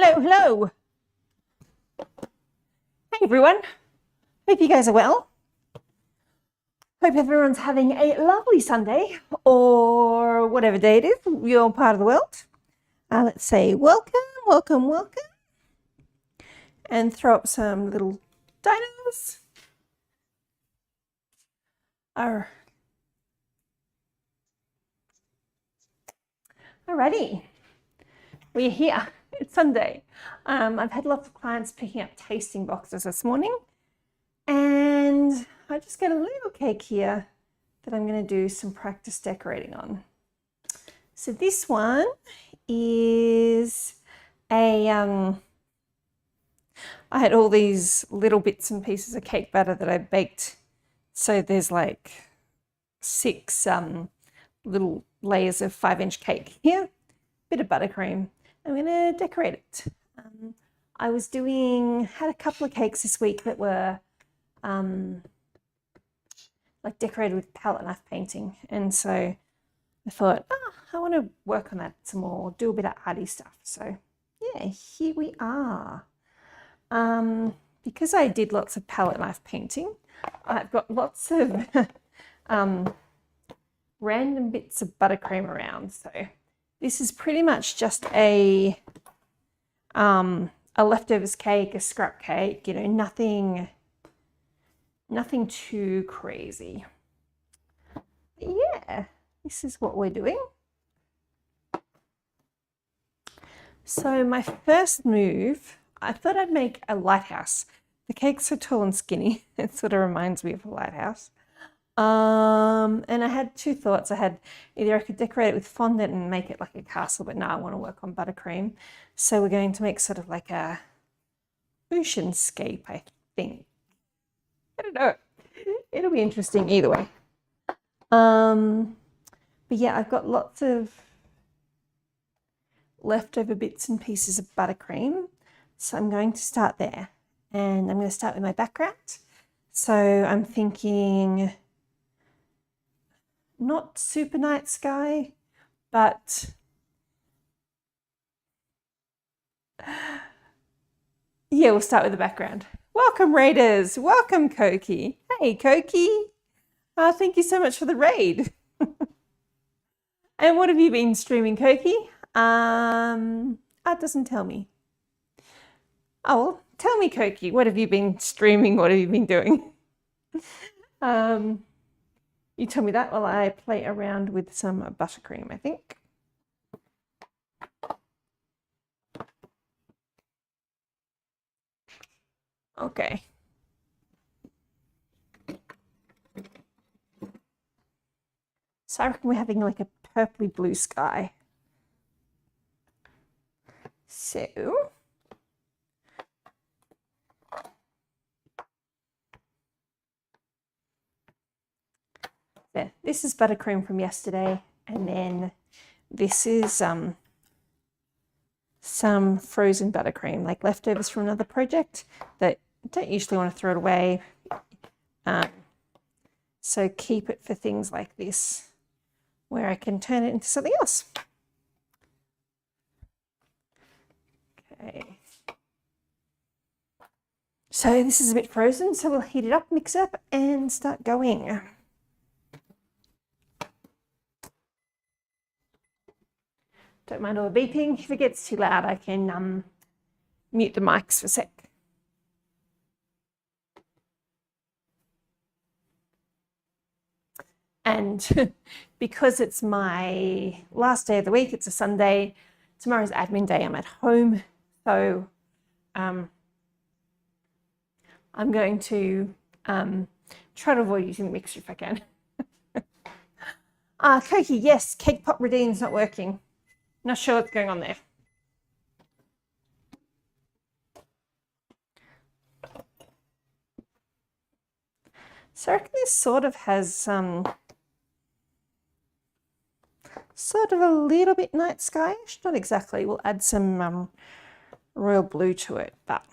Hello, hello. Hey everyone. Hope you guys are well. Hope everyone's having a lovely Sunday or whatever day it is, your part of the world. Let's say welcome, welcome, welcome. And throw up some little dinos. Alrighty. We're here. It's Sunday. I've had lots of clients picking up tasting boxes this morning, and I just got a little cake here that I'm going to do some practice decorating on. So this one is I had all these little bits and pieces of cake batter that I baked. So there's like 6 little layers of 5-inch cake here, bit of buttercream. I'm going to decorate it. I had a couple of cakes this week that were like decorated with palette knife painting, and so I thought, I want to work on that some more, do a bit of arty stuff. So yeah, here we are. Because I did lots of palette knife painting, I've got lots of random bits of buttercream around. So this is pretty much just a leftovers cake, a scrap cake, you know, nothing too crazy. But yeah, this is what we're doing. So my first move, I thought I'd make a lighthouse. The cake's so tall and skinny, it sort of reminds me of a lighthouse. And I had 2 thoughts. I had either I could decorate it with fondant and make it like a castle, but now I want to work on buttercream. So we're going to make sort of like a oceanscape, I think. I don't know. It'll be interesting either way. But yeah, I've got lots of leftover bits and pieces of buttercream. So I'm going to start there. And I'm going to start with my background. So I'm thinking not super night sky, but yeah, we'll start with the background. Welcome, raiders. Welcome, Koki. Hey, Koki. Thank you so much for the raid. And what have you been streaming, Koki? It doesn't tell me. Oh, well, tell me, Koki, what have you been streaming? What have you been doing? You tell me that while I play around with some buttercream, I think. Okay. So I reckon we're having like a purpley blue sky. So there, this is buttercream from yesterday, and then this is some frozen buttercream, like leftovers from another project that I don't usually want to throw it away. So keep it for things like this, where I can turn it into something else. Okay. So this is a bit frozen, so we'll heat it up, mix it up, and start going. Don't mind all the beeping. If it gets too loud, I can mute the mics for a sec. And because it's my last day of the week, it's a Sunday, tomorrow's admin day, I'm at home. So I'm going to try to avoid using the mixer if I can. Koki, yes, Cake Pop Redeem's not working. Not sure what's going on there. So I reckon this sort of has sort of a little bit night skyish, not exactly. We'll add some royal blue to it, but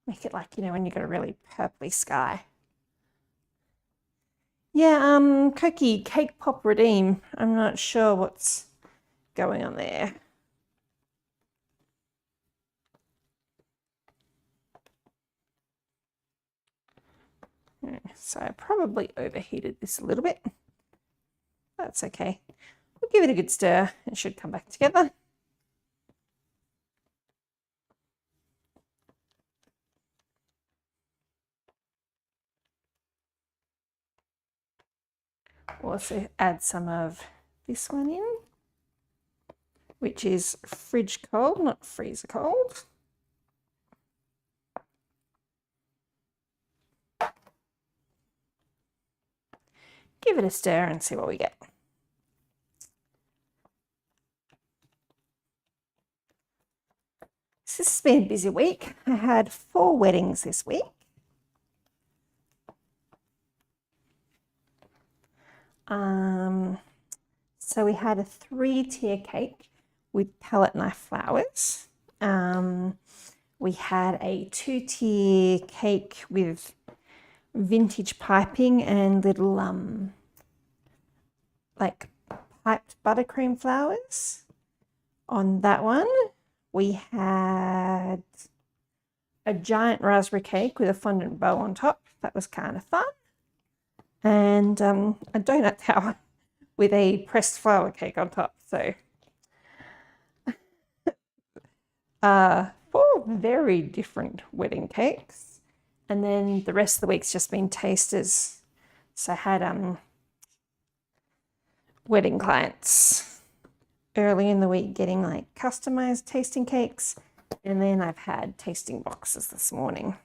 make it like, you know, when you've got a really purpley sky. Yeah, Koki, Cake Pop Redeem. I'm not sure what's going on there. So I probably overheated this a little bit. That's okay. We'll give it a good stir. It should come back together. Also add some of this one in, which is fridge cold, not freezer cold. Give it a stir and see what we get. This has been a busy week. I had 4 weddings this week. So we had a 3-tier cake with palette knife flowers. We had a 2-tier cake with vintage piping and little like piped buttercream flowers. On that one, we had a giant raspberry cake with a fondant bow on top. That was kind of fun. And a donut tower with a pressed flower cake on top. So 4 very different wedding cakes. And then the rest of the week's just been tasters. So I had wedding clients early in the week getting like customized tasting cakes. And then I've had tasting boxes this morning.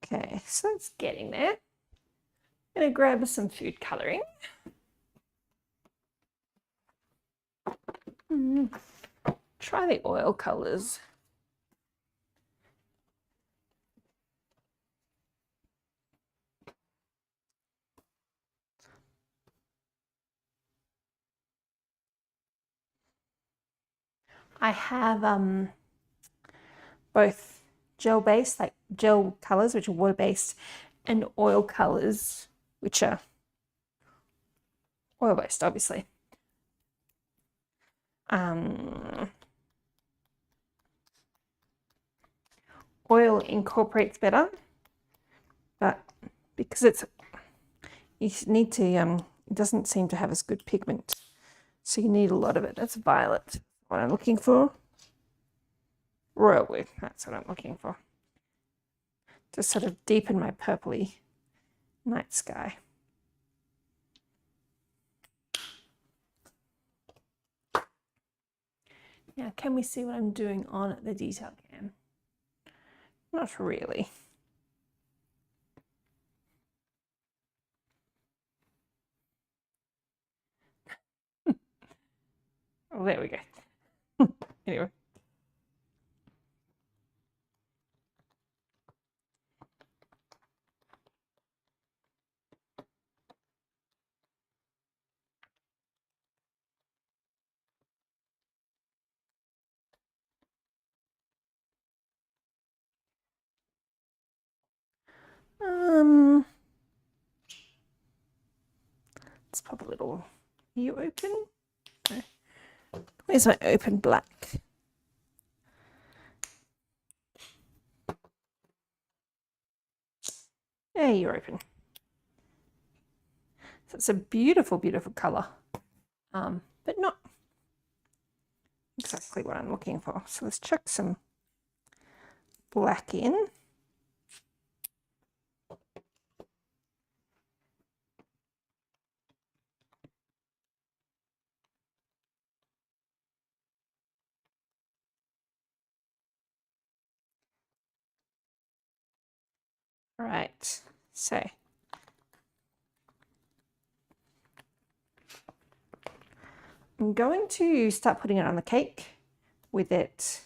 Okay, so it's getting there. I'm going to grab some food colouring. Try the oil colours. I have both gel-based, like gel colours, which are water-based, and oil colours, which are oil-based, obviously. Oil incorporates better, but because you need to, it doesn't seem to have as good pigment, so you need a lot of it. That's violet, what I'm looking for. Royal blue, that's what I'm looking for. To sort of deepen my purpley night sky. Now, can we see what I'm doing on the detail cam? Not really. Oh, there we go. Anyway. Let's pop a little. Are you open? No. Where's my open black? There, you're open. So it's a beautiful, beautiful colour, but not exactly what I'm looking for. So let's chuck some black in. All right, so I'm going to start putting it on the cake with it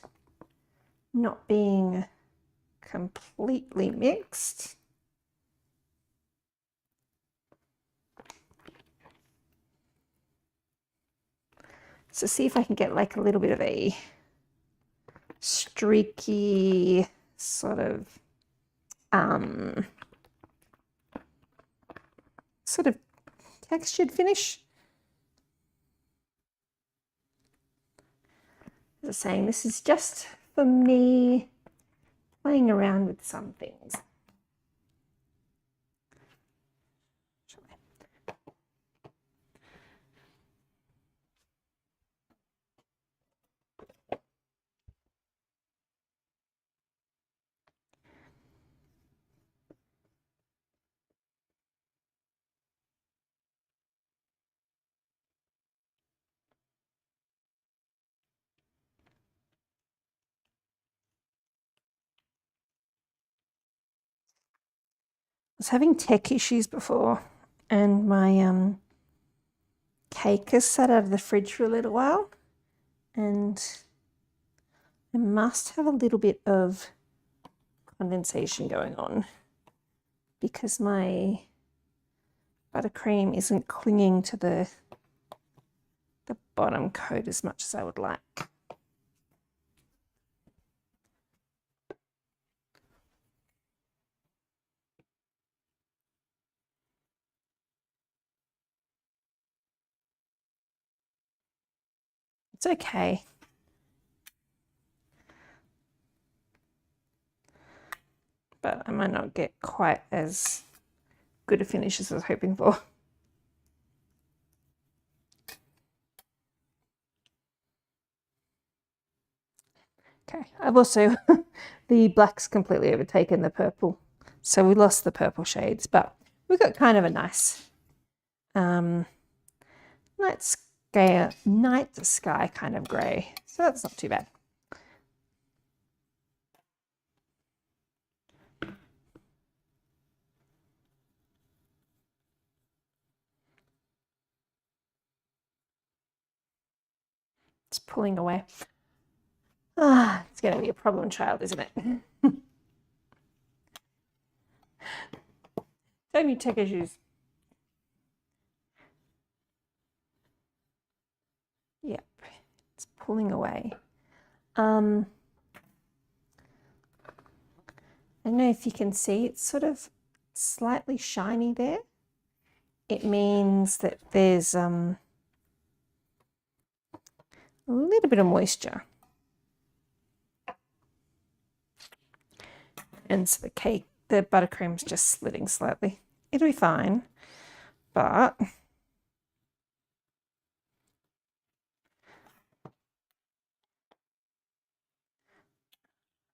not being completely mixed. So see if I can get like a little bit of a streaky sort of textured finish. As I was saying, this is just for me playing around with some things. I was having tech issues before, and my cake has sat out of the fridge for a little while, and I must have a little bit of condensation going on because my buttercream isn't clinging to the bottom coat as much as I would like. It's okay. But I might not get quite as good a finish as I was hoping for. Okay, I've also, the black's completely overtaken the purple. So we lost the purple shades, but we've got kind of a nice night sky kind of grey. So that's not too bad. It's pulling away. Ah, it's going to be a problem child, isn't it? Don't need tech issues. Yep, it's pulling away. I don't know if you can see, it's sort of slightly shiny there. It means that there's a little bit of moisture. And so the buttercream's just slitting slightly. It'll be fine, but I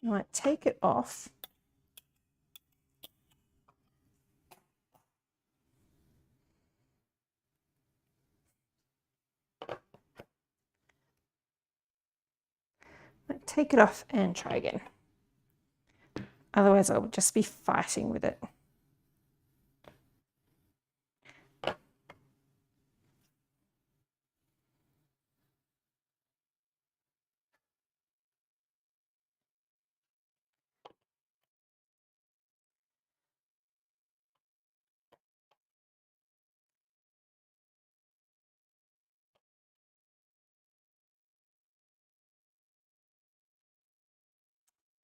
might take it off. Might take it off and try again. Otherwise, I'll just be fighting with it.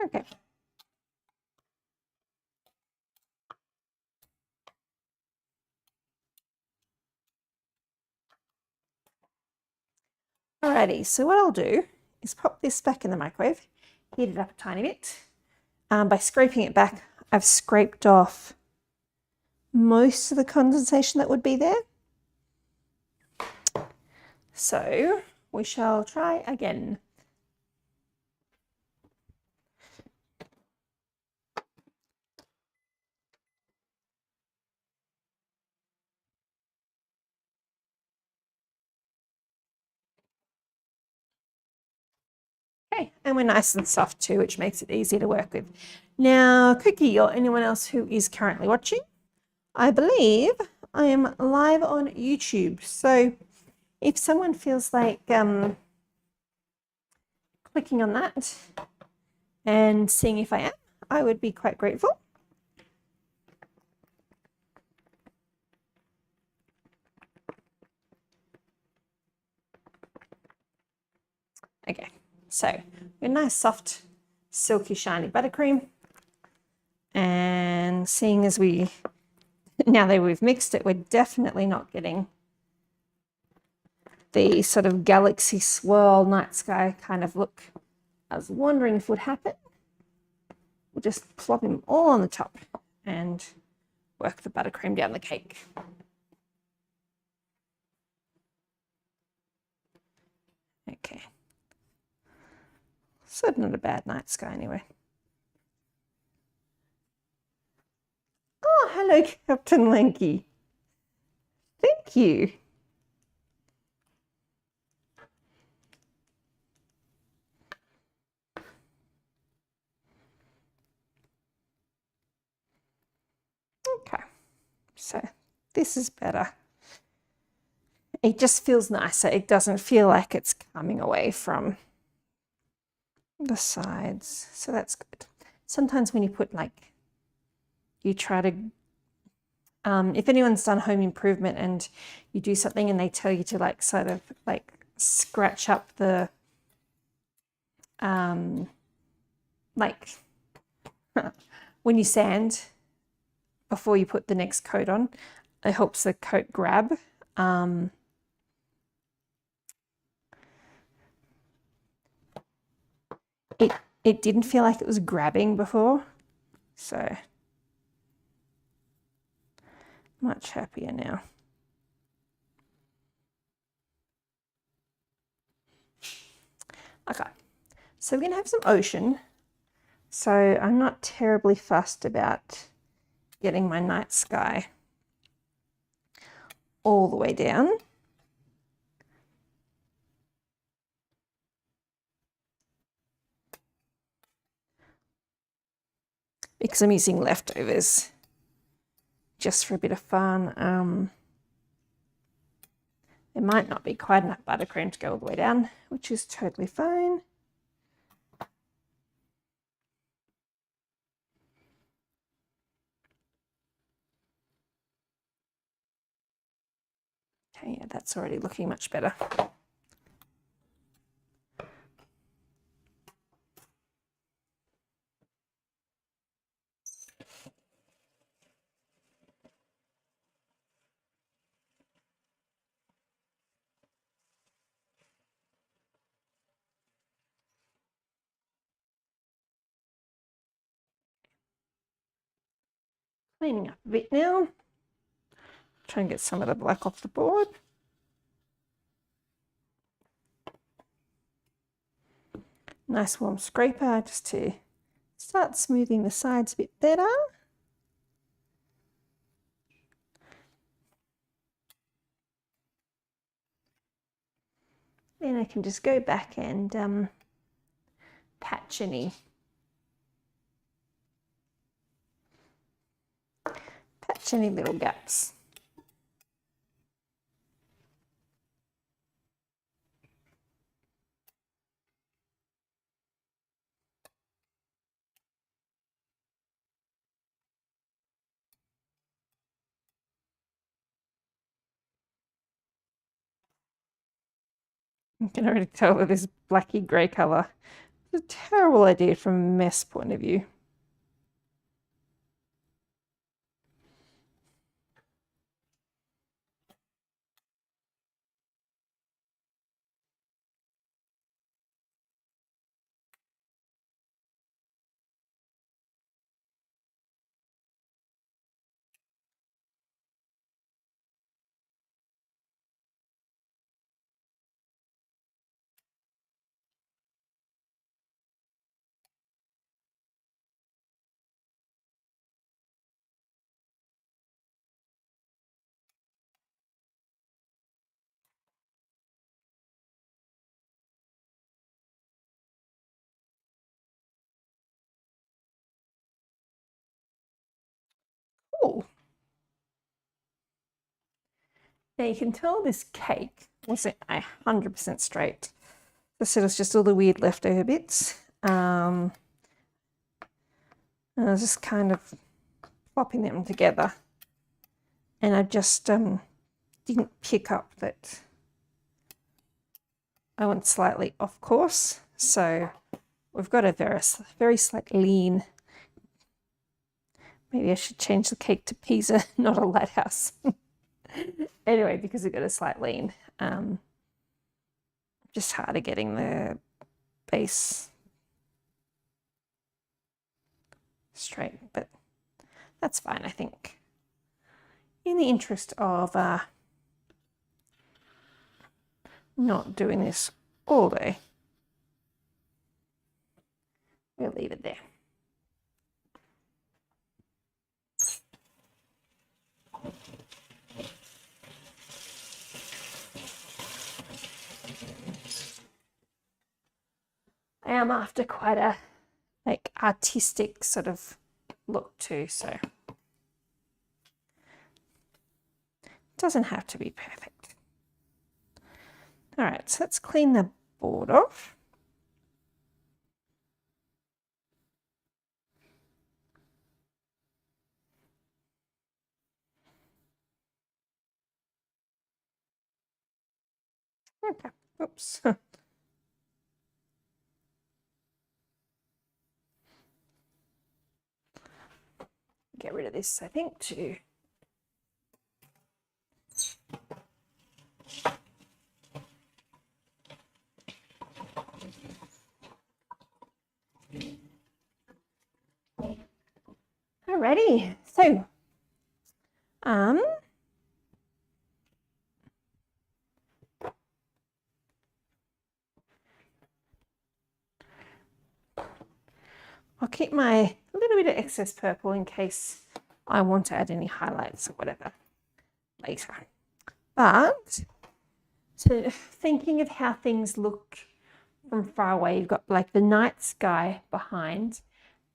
Okay. Alrighty, so what I'll do is pop this back in the microwave, heat it up a tiny bit. By scraping it back, I've scraped off most of the condensation that would be there. So we shall try again. Okay, and we're nice and soft too, which makes it easy to work with. Now, Cookie or anyone else who is currently watching, I believe I am live on YouTube. So if someone feels like clicking on that and seeing if I am, I would be quite grateful. Okay, so a nice soft, silky, shiny buttercream. And seeing as we now that we've mixed it, we're definitely not getting the sort of galaxy swirl night sky kind of look I was wondering if would happen. We'll just plop them all on the top and work the buttercream down the cake. Okay. So not a bad night sky anyway. Oh, hello, Captain Lanky. Thank you. Okay, so this is better. It just feels nicer. It doesn't feel like it's coming away from the sides. So that's good. Sometimes when you put you try to, if anyone's done home improvement and you do something and they tell you to sort of scratch up the, when you sand before you put the next coat on, it helps the coat grab. It didn't feel like it was grabbing before, so much happier now. Okay, so we're gonna have some ocean. So I'm not terribly fussed about getting my night sky all the way down. Because I'm using leftovers just for a bit of fun. There might not be quite enough buttercream to go all the way down, which is totally fine. Okay, yeah, that's already looking much better. Cleaning up a bit now. Try and get some of the black off the board. Nice warm scraper just to start smoothing the sides a bit better. Then I can just go back and patch any little gaps. You can already tell that this blacky grey colour is a terrible idea from a mess point of view. Cool. Now you can tell this cake wasn't 100% straight. I said it's just all the weird leftover bits. And I was just kind of plopping them together. And I just didn't pick up that I went slightly off course. So we've got a very slight lean Maybe I should change the cake to Pisa, not a lighthouse. Anyway, because it got a slight lean. Just harder getting the base straight, but that's fine, I think. In the interest of not doing this all day, we'll leave it there. I am after quite a like artistic sort of look too, so it doesn't have to be perfect. All right, so let's clean the board off. Okay, oops. Get rid of this, I think, too. Alrighty, so I'll keep my little bit of excess purple in case I want to add any highlights or whatever later. But so thinking of how things look from far away, you've got like the night sky behind,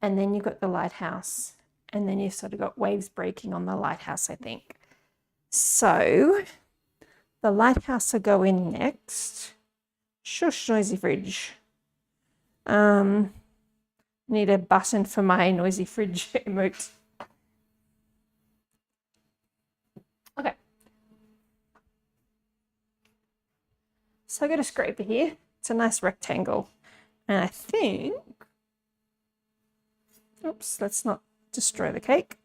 and then you've got the lighthouse, and then you've sort of got waves breaking on the lighthouse, I think. So the lighthouse will go in next. Shush, noisy fridge. Need a button for my noisy fridge emote. Okay. So I got a scraper here. It's a nice rectangle. And I think, oops, let's not destroy the cake.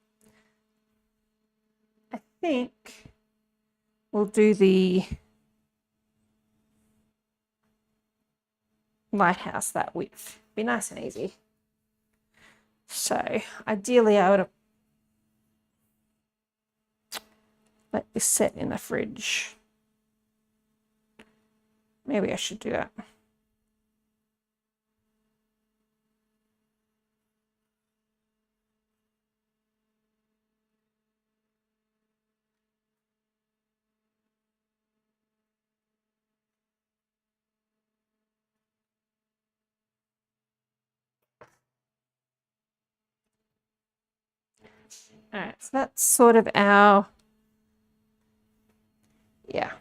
I think we'll do the lighthouse that width. Be nice and easy. So ideally I would have let this set in the fridge. Maybe I should do that. All right, so that's sort of our, yeah,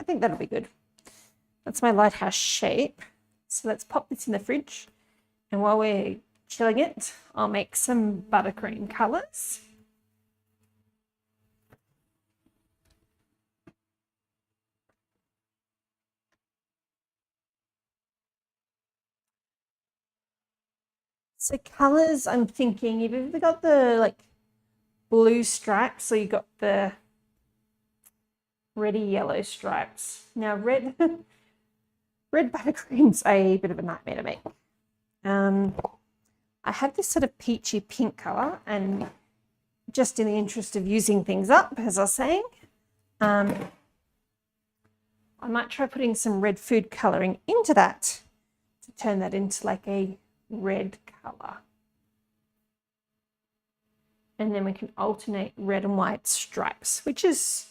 I think that'll be good. That's my lighthouse shape. So let's pop this in the fridge. And while we're chilling it, I'll make some buttercream colors. So colors, I'm thinking you've either got the like blue stripes, so you've got the reddy yellow stripes. Now red buttercream's a bit of a nightmare to make. I have this sort of peachy pink color, and just in the interest of using things up, as I was saying, I might try putting some red food coloring into that to turn that into like a red color. And then we can alternate red and white stripes, which is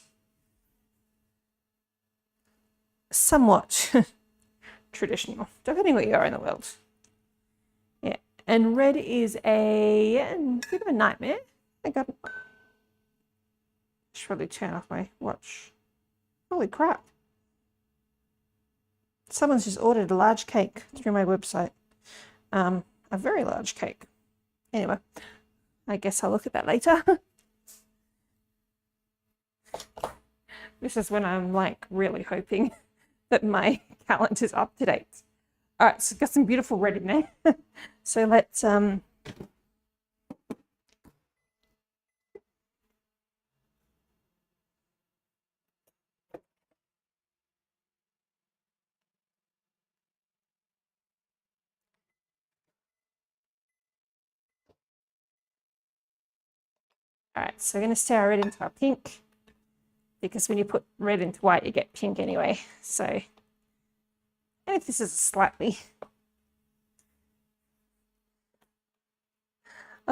somewhat traditional, depending where you are in the world. Yeah, and red is a bit of a nightmare. I should probably turn off my watch. Holy crap. Someone's just ordered a large cake through my website. A very large cake. Anyway, I guess I'll look at that later. This is when I'm like really hoping that my calendar's up to date. All right, so got some beautiful red in there. So let's All right, so we're going to stir our red into our pink, because when you put red into white, you get pink anyway. So, and if this is a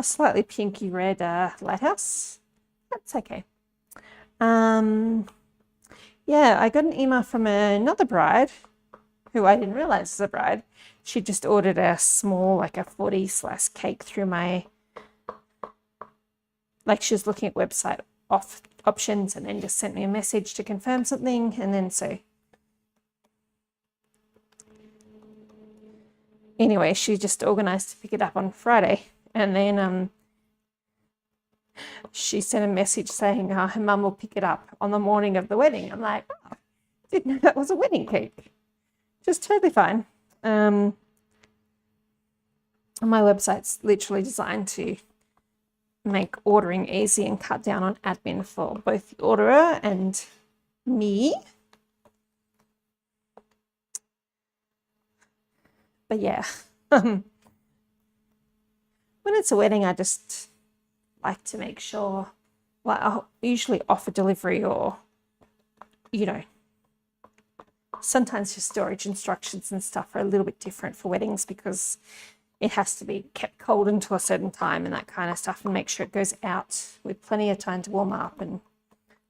slightly pinky red lighthouse, that's okay. Yeah, I got an email from another bride who I didn't realize was a bride. She just ordered a small, like a 40 slice cake through my, like she was looking at website options and then just sent me a message to confirm something. And then so anyway, she just organized to pick it up on Friday. And then she sent a message saying her mum will pick it up on the morning of the wedding. I'm like, oh, didn't know that was a wedding cake. Just totally fine. My website's literally designed to make ordering easy and cut down on admin for both the orderer and me. But yeah, when it's a wedding, I just like to make sure, well, I'll usually offer delivery, or, you know, sometimes your storage instructions and stuff are a little bit different for weddings because it has to be kept cold until a certain time and that kind of stuff, and make sure it goes out with plenty of time to warm up and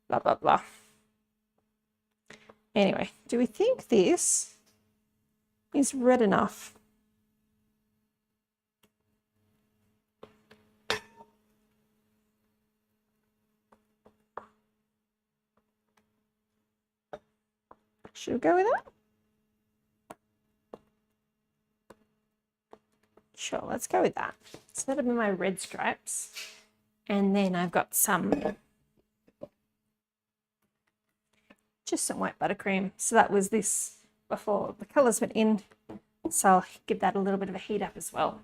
blah, blah, blah. Anyway, do we think this is red enough? Should we go with that? Sure, let's go with that. So that'll be my red stripes. And then I've got just some white buttercream. So that was this before the colours went in. So I'll give that a little bit of a heat up as well.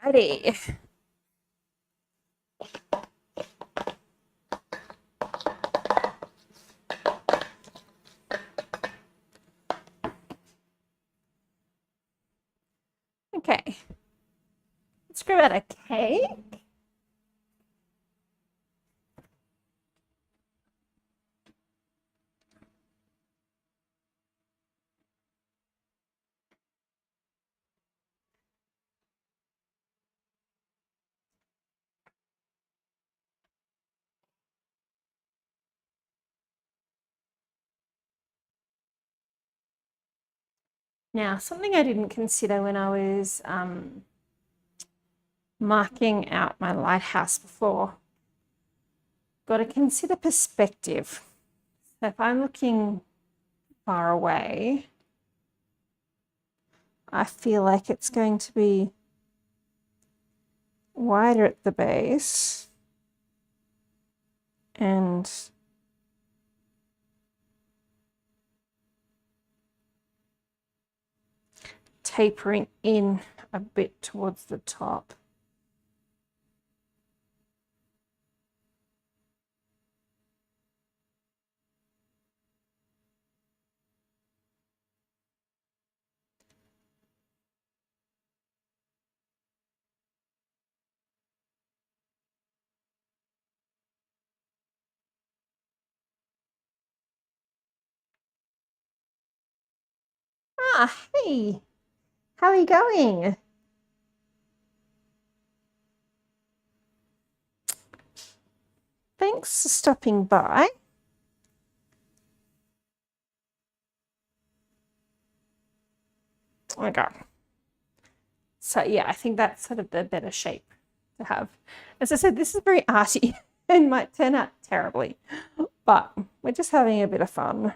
Ready. Okay. Let's grab out a cake. Now, something I didn't consider when I was marking out my lighthouse before, got to consider perspective. So if I'm looking far away, I feel like it's going to be wider at the base and tapering in a bit towards the top. Ah, hey, how are you going? Thanks for stopping by. Okay. So yeah, I think that's sort of the better shape to have. As I said, this is very arty and might turn out terribly, but we're just having a bit of fun.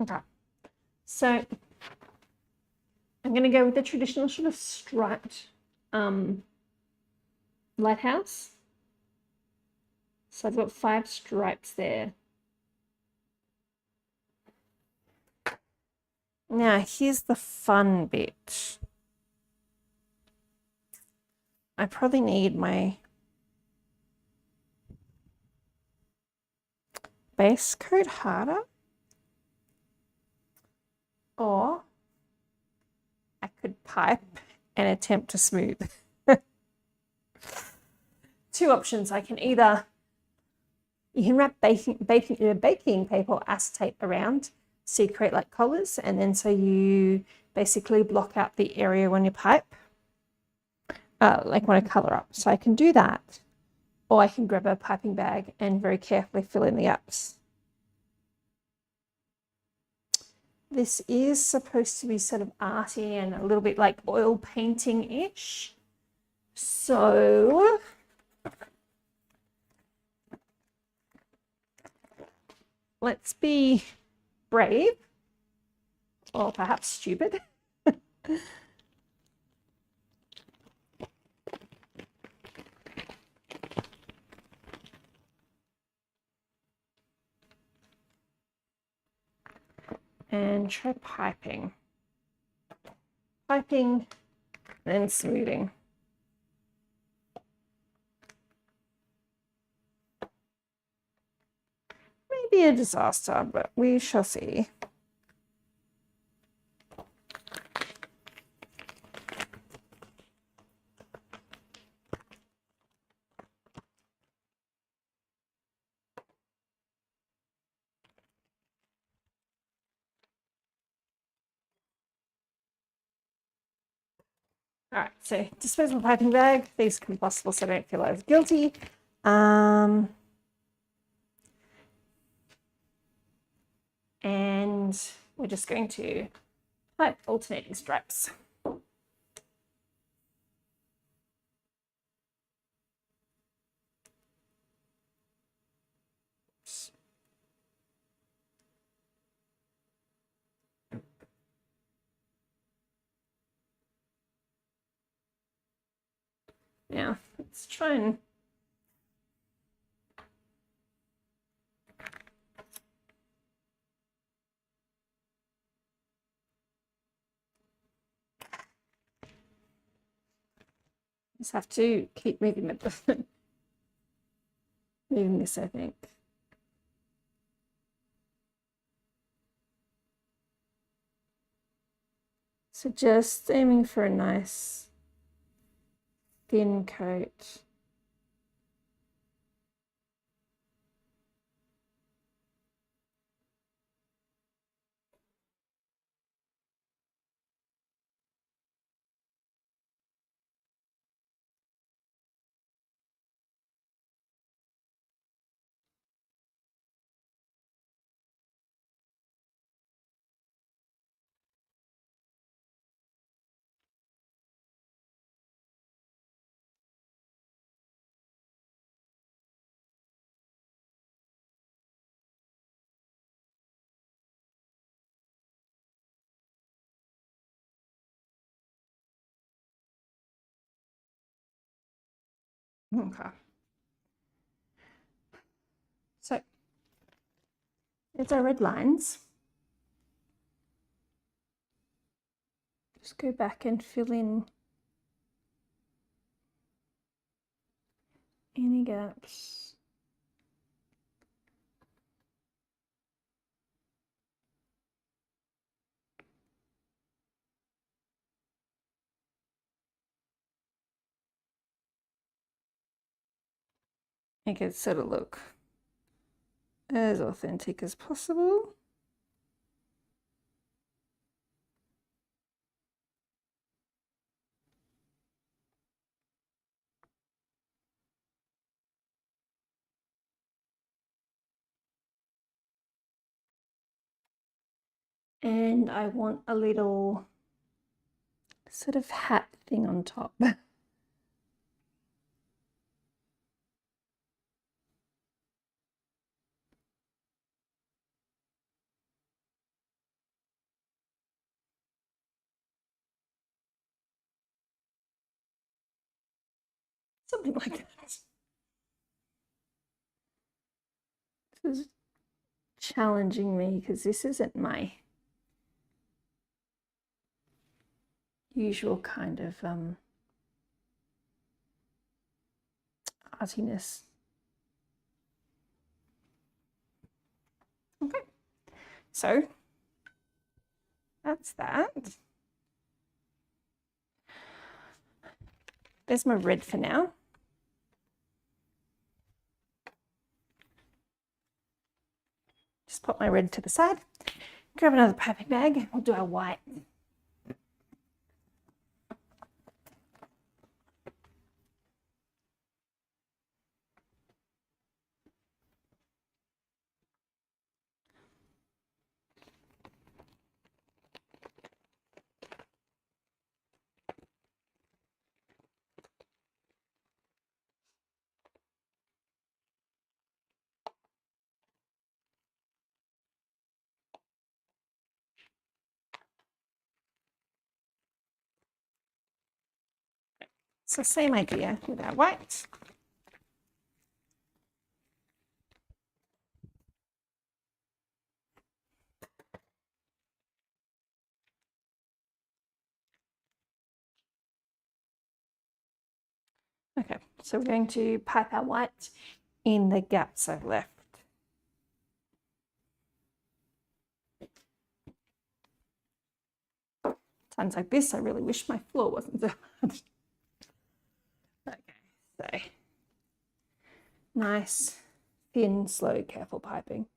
Okay. So I'm going to go with the traditional sort of striped lighthouse. So I've got 5 stripes there. Now here's the fun bit. I probably need my base coat harder, or I could pipe and attempt to smooth. 2 options. I can either, you can wrap baking paper or acetate around so you create like collars, and then so you basically block out the area when you pipe, like when I color up. So I can do that, or I can grab a piping bag and very carefully fill in the gaps. This is supposed to be sort of arty and a little bit like oil painting-ish. So let's be brave, or perhaps stupid. And try piping. Piping, then smoothing. Maybe a disaster, but we shall see. All right, so disposable piping bag. These are compostable, so I don't feel as guilty. And we're just going to pipe alternating stripes. Now, let's try and just have to keep moving it. Moving this, I think. So just aiming for a nice thin coat. Okay. So it's our red lines. Just go back and fill in any gaps. make it sort of look as authentic as possible. And I want a little sort of hat thing on top. Something like that. This is challenging me because this isn't my usual kind of artiness. Okay, so that's that. There's my red for now. Just put my red to the side. Grab another piping bag. We'll do our white. So same idea with our white. Okay, so we're going to pipe our white in the gaps I've left. Times like this, I really wish my floor wasn't so hard. Okay, so nice, thin, slow, careful piping.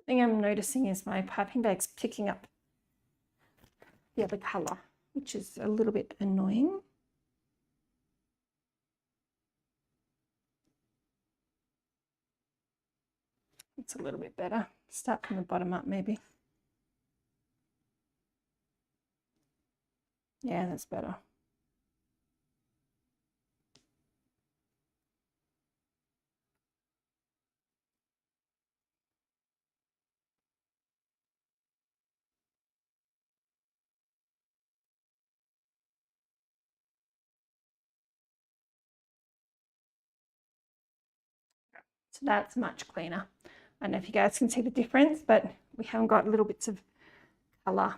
Thing I'm noticing is my piping bag's picking up the other color, which is a little bit annoying. It's a little bit better. Start from the bottom up, maybe. Yeah, that's better. So that's much cleaner. I don't know if you guys can see the difference, but we haven't got little bits of colour.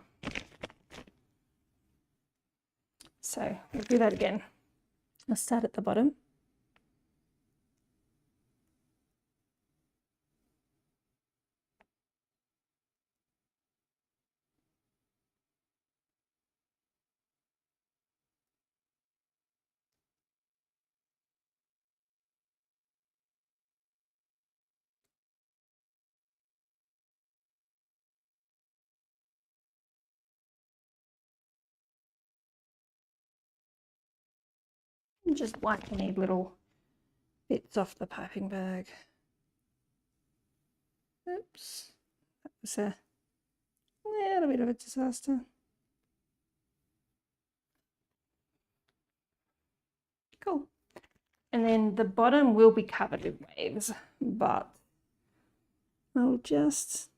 So we'll do that again. I'll start at the bottom. And just wipe any little bits off the piping bag. Oops, that was a little bit of a disaster. Cool. And then the bottom will be covered in waves, but I'll just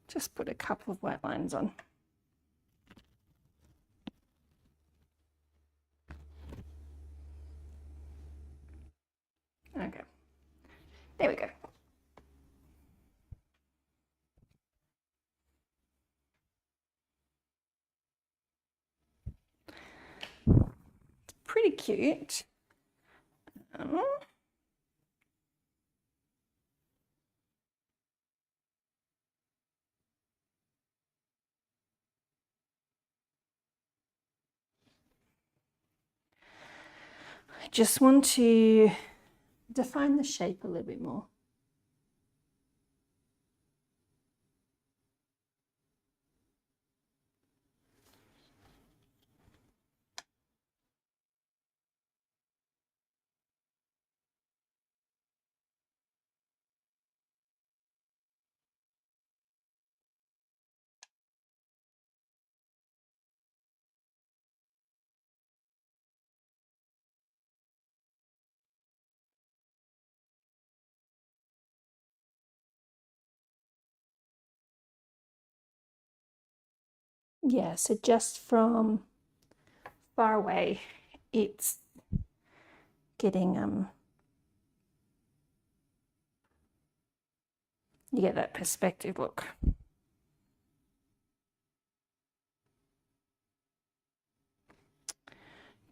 Just put a couple of white lines on. Okay, there we go. It's pretty cute. I just want to define the shape a little bit more. Yeah, so just from far away, it's getting, you get that perspective look.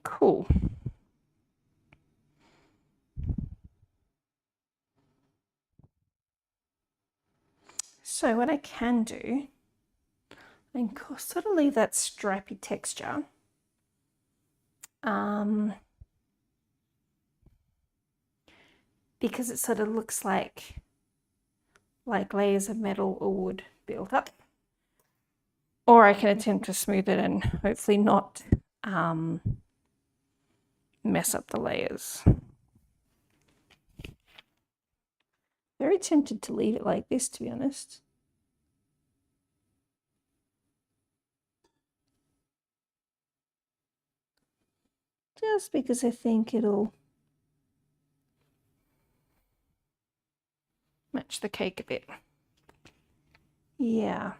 Cool. So what I can do, I can sort of leave that stripy texture. Because it sort of looks like layers of metal or wood built up. Or I can attempt to smooth it and hopefully not mess up the layers. Very tempted to leave it like this, to be honest. Just because I think it'll match the cake a bit. Yeah.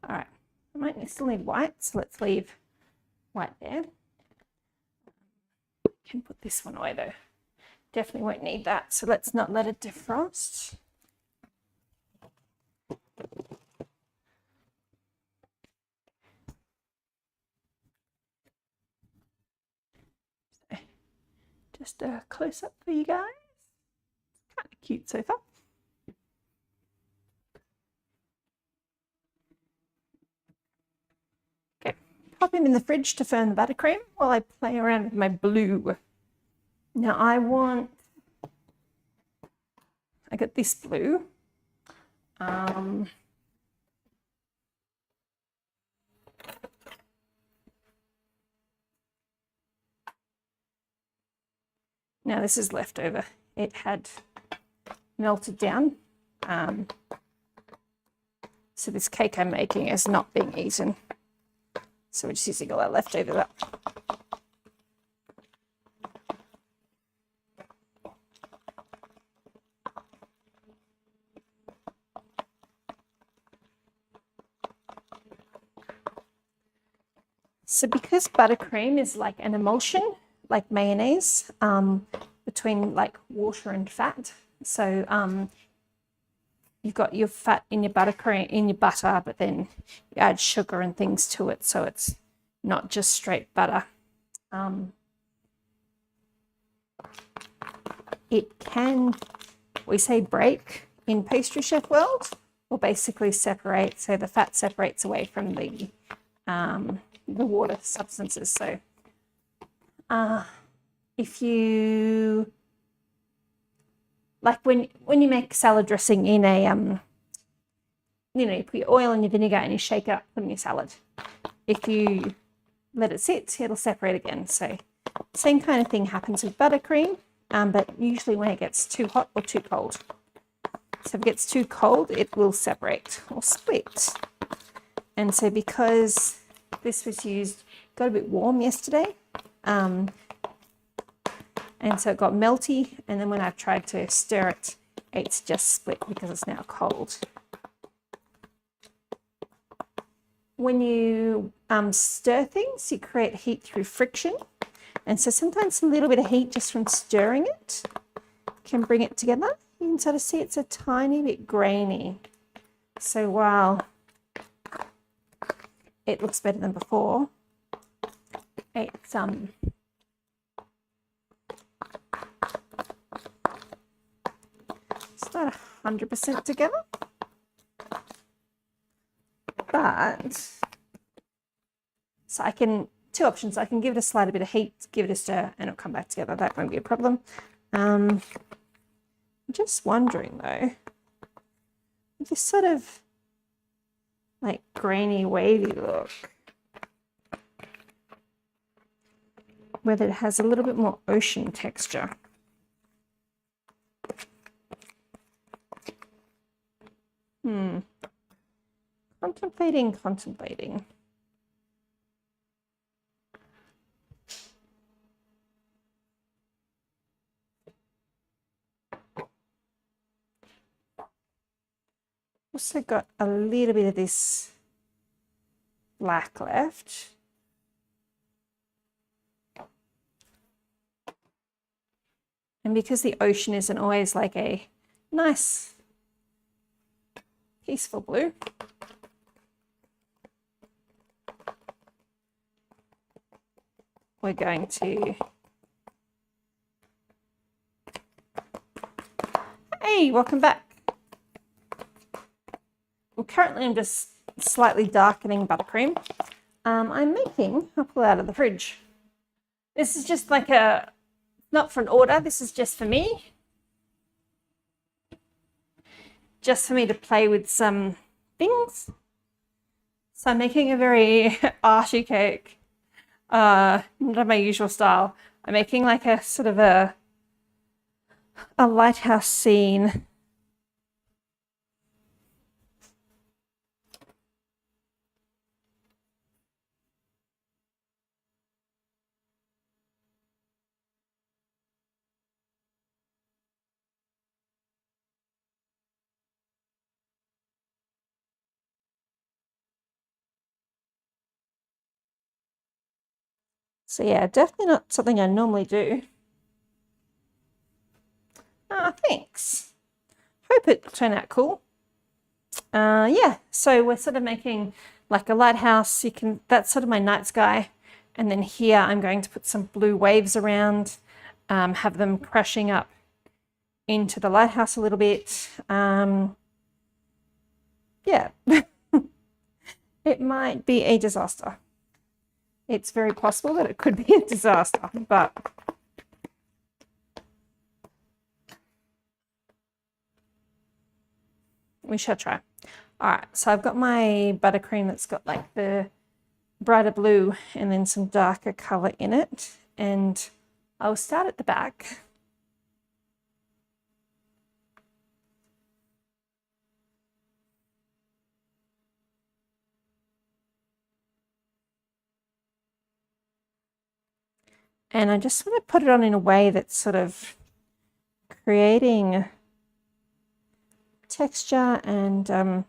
All right. I might still need white, so let's leave white there. I can put this one away though. Definitely won't need that, so let's not let it defrost. Just a close-up for you guys. It's kind of cute so far. Okay, pop him in the fridge to firm the buttercream while I play around with my blue. Now I got this blue. Now this is leftover. It had melted down. So this cake I'm making is not being eaten. So we're just using all that leftover up. So because buttercream is like an emulsion, like mayonnaise, between like water and fat. So you've got your fat in your buttercream, in your butter, but then you add sugar and things to it, so it's not just straight butter. It can, we say break in pastry chef world, or basically separate, so the fat separates away from the water substances. So if you like when you make salad dressing in a you know, you put your oil and your vinegar and you shake it up, put in your salad. If you let it sit, it'll separate again. So same kind of thing happens with buttercream, but usually when it gets too hot or too cold. So if it gets too cold, it will separate or split. And so because this was used, got a bit warm yesterday, and so it got melty, and then when I've tried to stir it, it's just split because it's now cold. when you stir things, you create heat through friction. And so sometimes a little bit of heat just from stirring it can bring it together. You can sort of see it's a tiny bit grainy. So while it looks better than before, it's not 100% together, but so I can, two options, I can give it a slight bit of heat, give it a stir, and it'll come back together. That won't be a problem. I'm just wondering though, this sort of like grainy, wavy look, whether it has a little bit more ocean texture. Contemplating. Also got a little bit of this black left. And because the ocean isn't always like a nice, peaceful blue, we're going to, hey, welcome back. Well, currently I'm just slightly darkening buttercream. I'm making, I'll pull it out of the fridge. This is just like a, not for an order, this is just for me. Just for me to play with some things. So I'm making a very arty cake. Not my usual style. I'm making like a sort of a lighthouse scene. So yeah, definitely not something I normally do. Thanks. Hope it turned out cool. Yeah, so we're sort of making like a lighthouse. You can, that's sort of my night sky. And then here I'm going to put some blue waves around, have them crashing up into the lighthouse a little bit. Yeah, it might be a disaster. It's very possible that it could be a disaster, but we shall try. All right, so I've got my buttercream that's got like the brighter blue and then some darker color in it. And I'll start at the back. And I just want to put it on in a way that's sort of creating texture and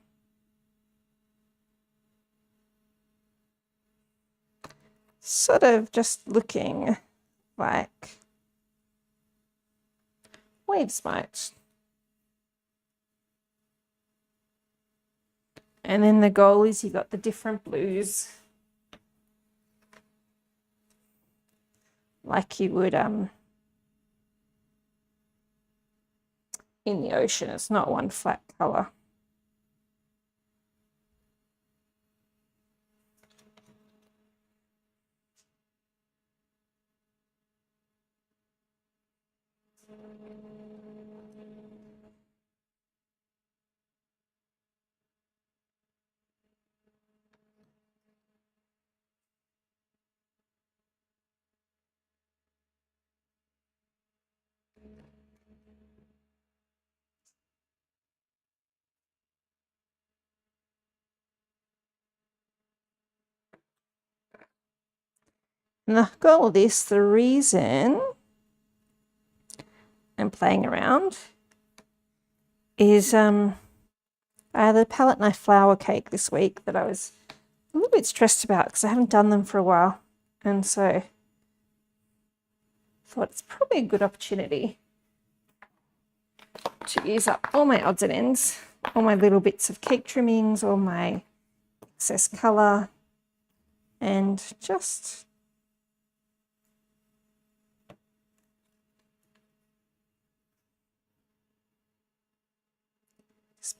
sort of just looking like waves might. And then the goal is you got the different blues like you would in the ocean. It's not one flat color. And the goal of this, the reason I'm playing around is I had a palette knife flower cake this week that I was a little bit stressed about because I haven't done them for a while, and so I thought it's probably a good opportunity to use up all my odds and ends, all my little bits of cake trimmings, all my excess colour, and just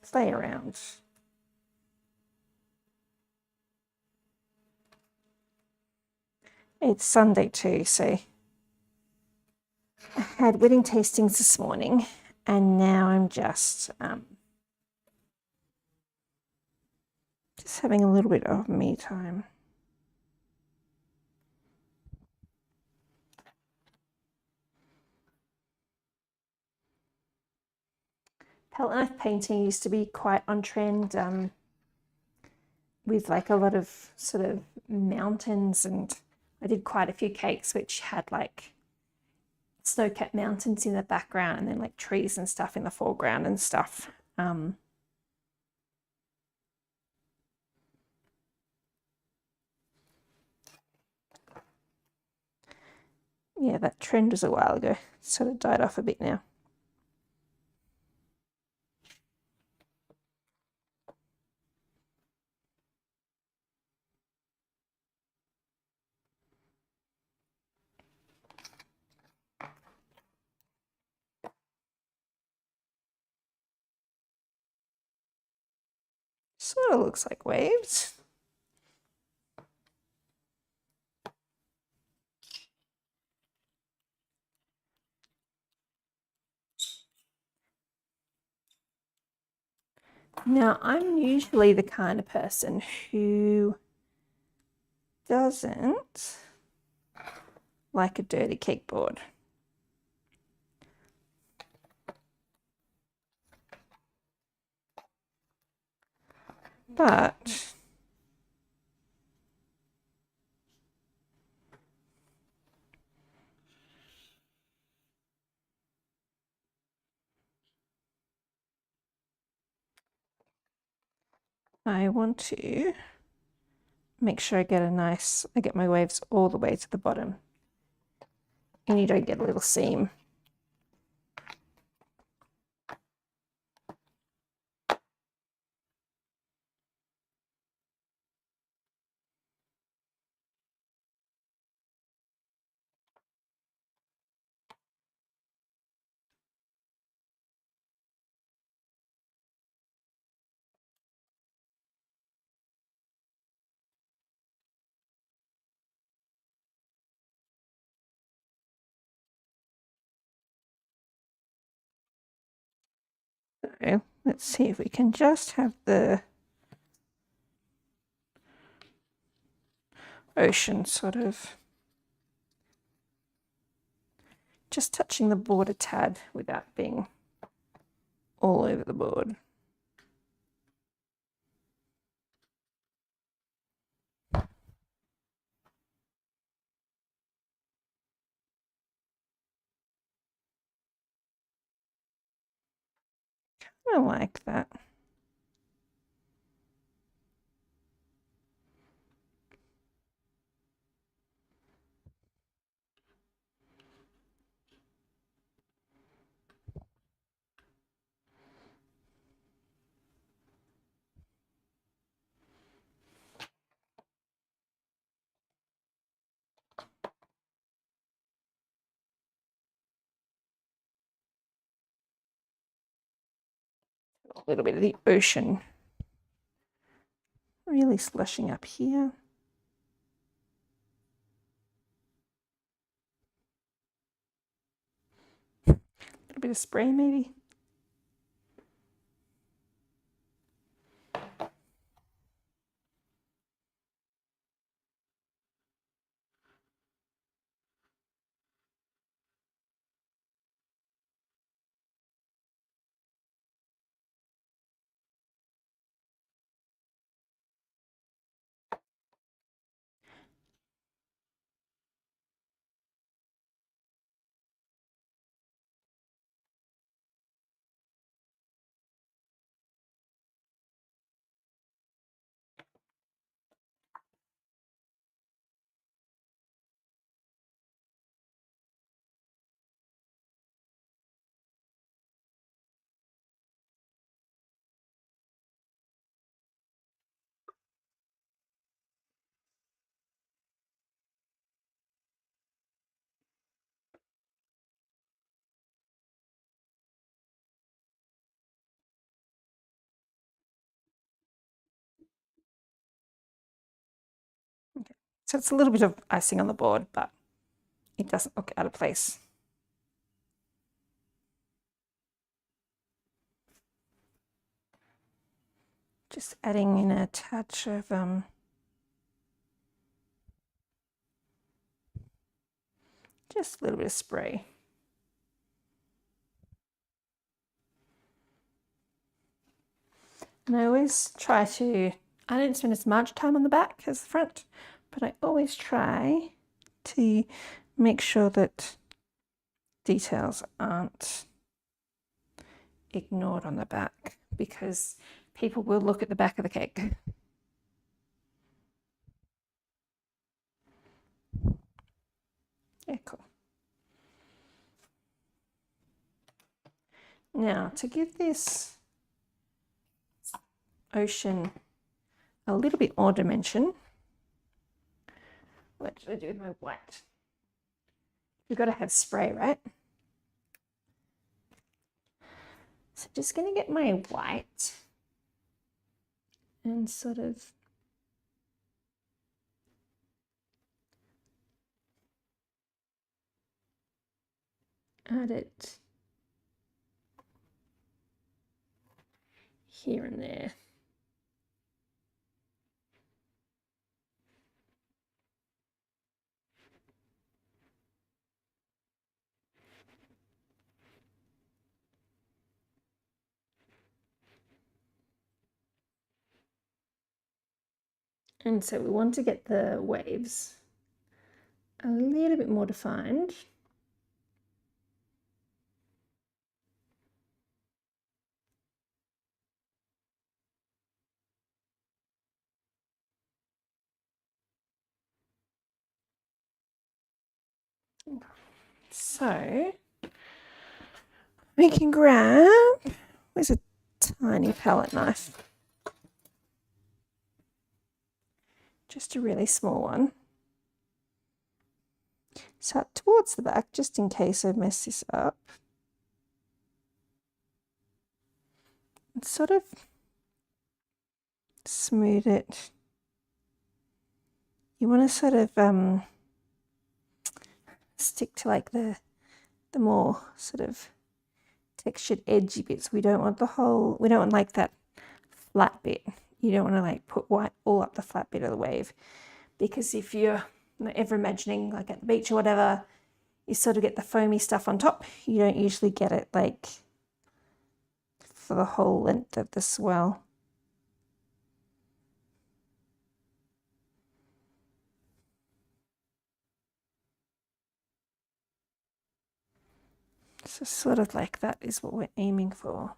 play around. It's Sunday too, so I had wedding tastings this morning, and now I'm just having a little bit of me time. Palette knife painting used to be quite on trend with like a lot of sort of mountains, and I did quite a few cakes which had like snow-capped mountains in the background and then like trees and stuff in the foreground and stuff. Yeah, that trend was a while ago. It's sort of died off a bit now. Sort of looks like waves. Now, I'm usually the kind of person who doesn't like a dirty cake board. But I want to make sure I get my waves all the way to the bottom, and you don't get a little seam. So let's see if we can just have the ocean sort of just touching the board a tad without being all over the board. I like that. A little bit of the ocean really slushing up here. A little bit of spray maybe. So it's a little bit of icing on the board, but it doesn't look out of place. Just adding in a touch of just a little bit of spray. And I always try to, I don't spend as much time on the back as the front, but I always try to make sure that details aren't ignored on the back, because people will look at the back of the cake. Yeah, cool. Now, to give this ocean a little bit more dimension, what should I do with my white? We've got to have spray, right? So just going to get my white and sort of add it here and there. And so we want to get the waves a little bit more defined. So we can grab, where's a tiny palette knife? Just a really small one. Start towards the back, just in case I mess this up. And sort of smooth it. You want to sort of stick to like the more sort of textured edgy bits. We don't want the whole, we don't want like that flat bit. You don't want to like put white all up the flat bit of the wave, because if you're ever imagining like at the beach or whatever, you sort of get the foamy stuff on top. You don't usually get it like for the whole length of the swell. So sort of like that is what we're aiming for.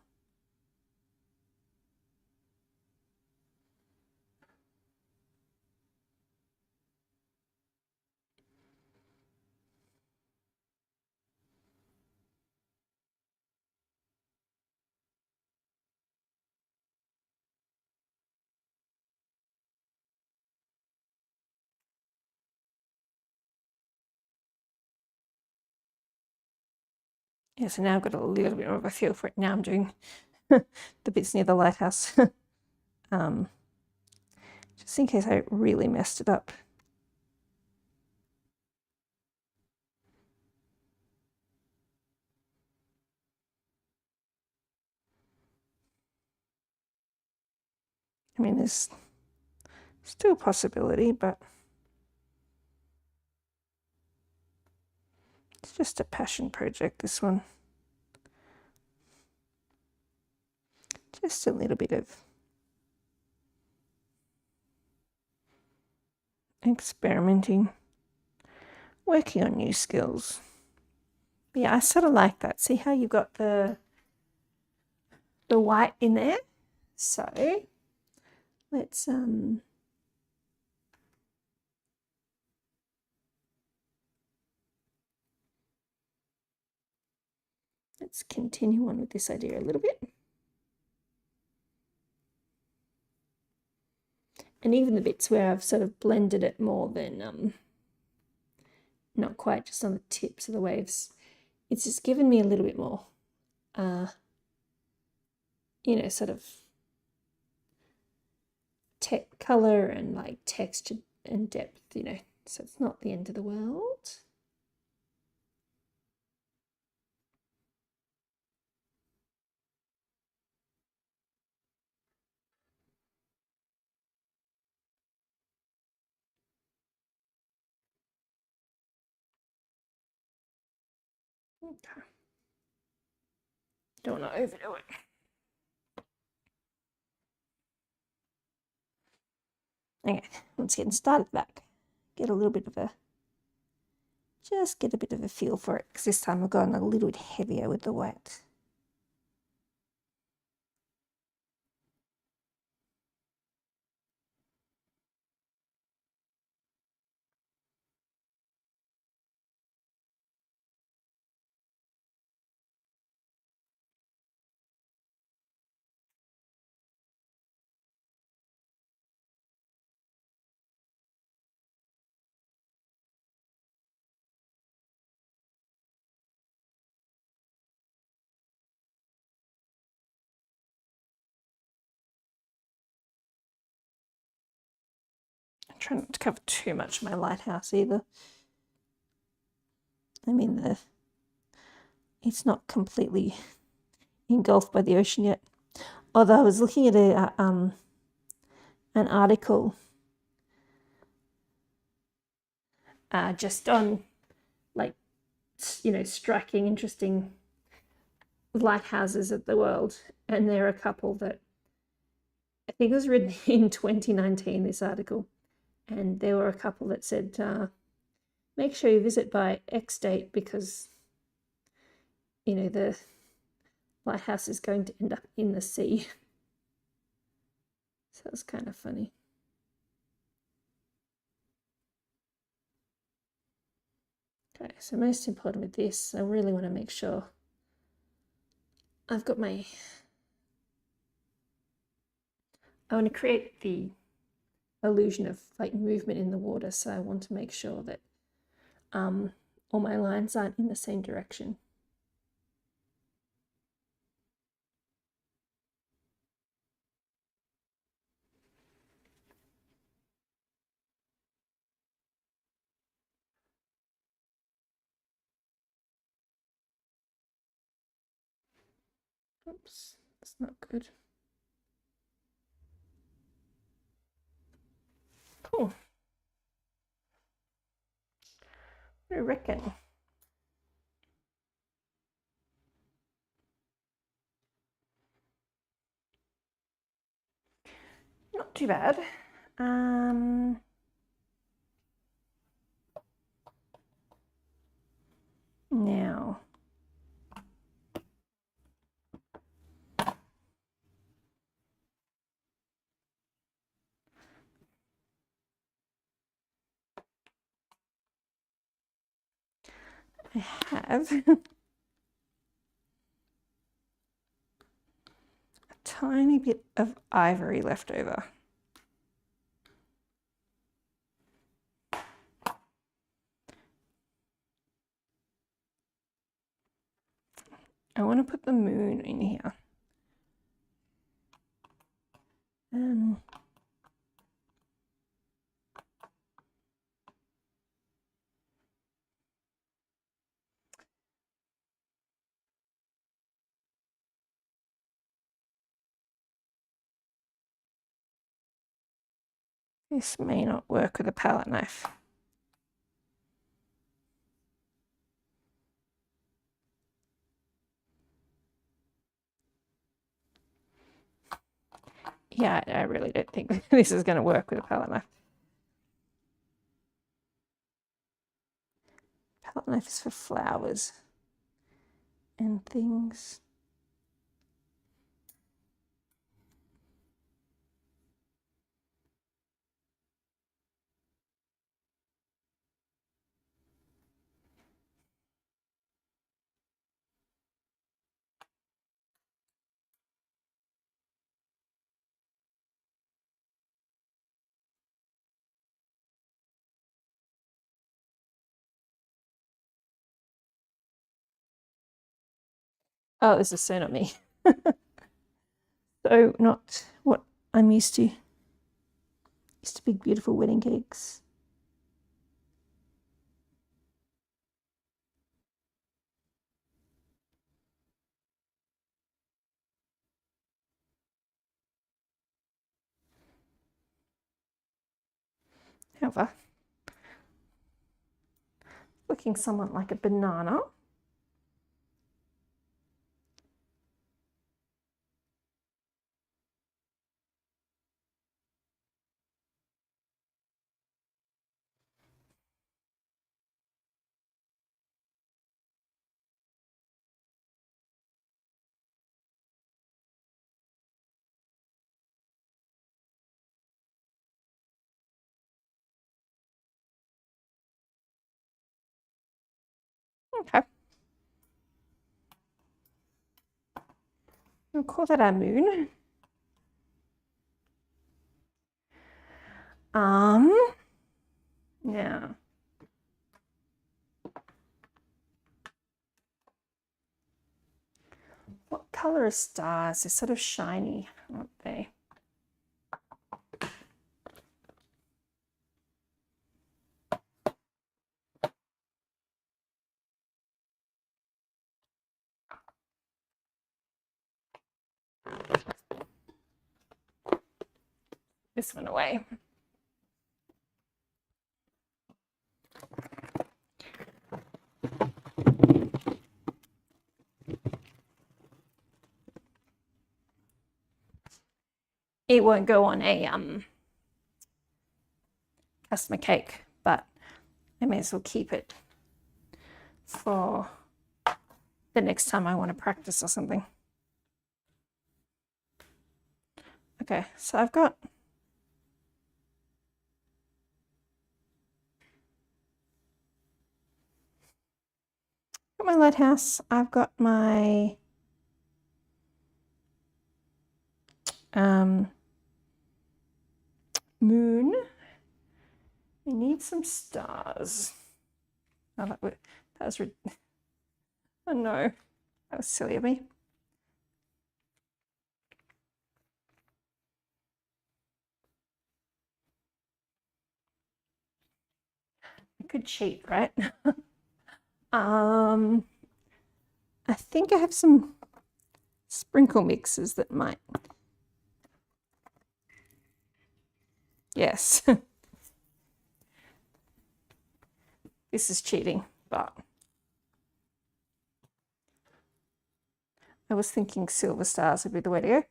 Yeah, so now I've got a little bit more of a feel for it. Now I'm doing the bits near the lighthouse. Just in case I really messed it up. I mean, there's still a possibility, but it's just a passion project, this one. Just a little bit of experimenting, working on new skills. But yeah, I sort of like that. See how you've got the white in there? So let's continue on with this idea a little bit. And even the bits where I've sort of blended it more than not quite just on the tips of the waves, it's just given me a little bit more you know, sort of color and like texture and depth, you know, so it's not the end of the world. Okay. Don't want to overdo it. Okay, let's get started back. Get a little bit of a, just get a bit of a feel for it, because this time I've gone a little bit heavier with the wet. I'm trying not to cover too much of my lighthouse either. I mean, it's not completely engulfed by the ocean yet. Although I was looking at an article just on, like, you know, striking, interesting lighthouses of the world, and there are a couple that I think it was written in 2019, this article, and there were a couple that said, make sure you visit by X date because, you know, the lighthouse is going to end up in the sea. So it's kind of funny. Okay, so most important with this, I really want to make sure I've got my, I want to create the illusion of like movement in the water, so I want to make sure that all my lines aren't in the same direction. Oops, that's not good. Cool. What do you reckon? Not too bad. Now, I have a tiny bit of ivory left over. I want to put the moon in here. This may not work with a palette knife. Yeah, I really don't think this is going to work with a palette knife. Palette knife is for flowers and things. Oh, this is so not me. So not what I'm used to. Just big, beautiful wedding cakes. However, looking somewhat like a banana. Okay. We'll call that our moon. Now, what color are stars? They're sort of shiny, aren't they? This one away. It won't go on a customer cake, but I may as well keep it for the next time I want to practice or something. Okay, so I've got my lighthouse, I've got my moon. We need some stars. Oh, that was oh no, that was silly of me. I could cheat, right? I think I have some sprinkle mixes that might. Yes. This is cheating, but I was thinking silver stars would be the way to go.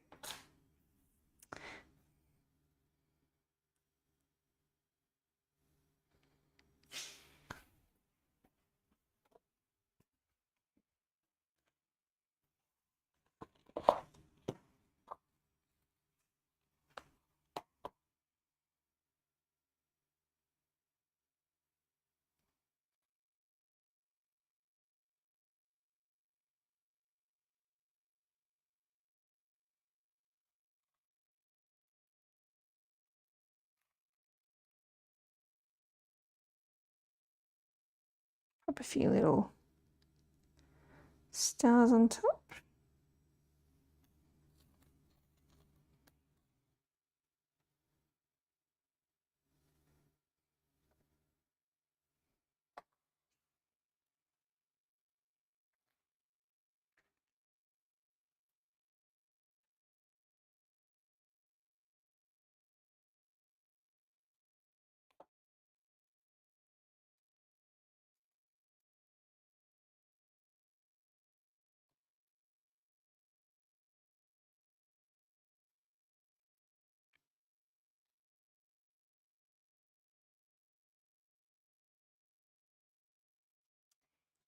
Pop a few little stars on top.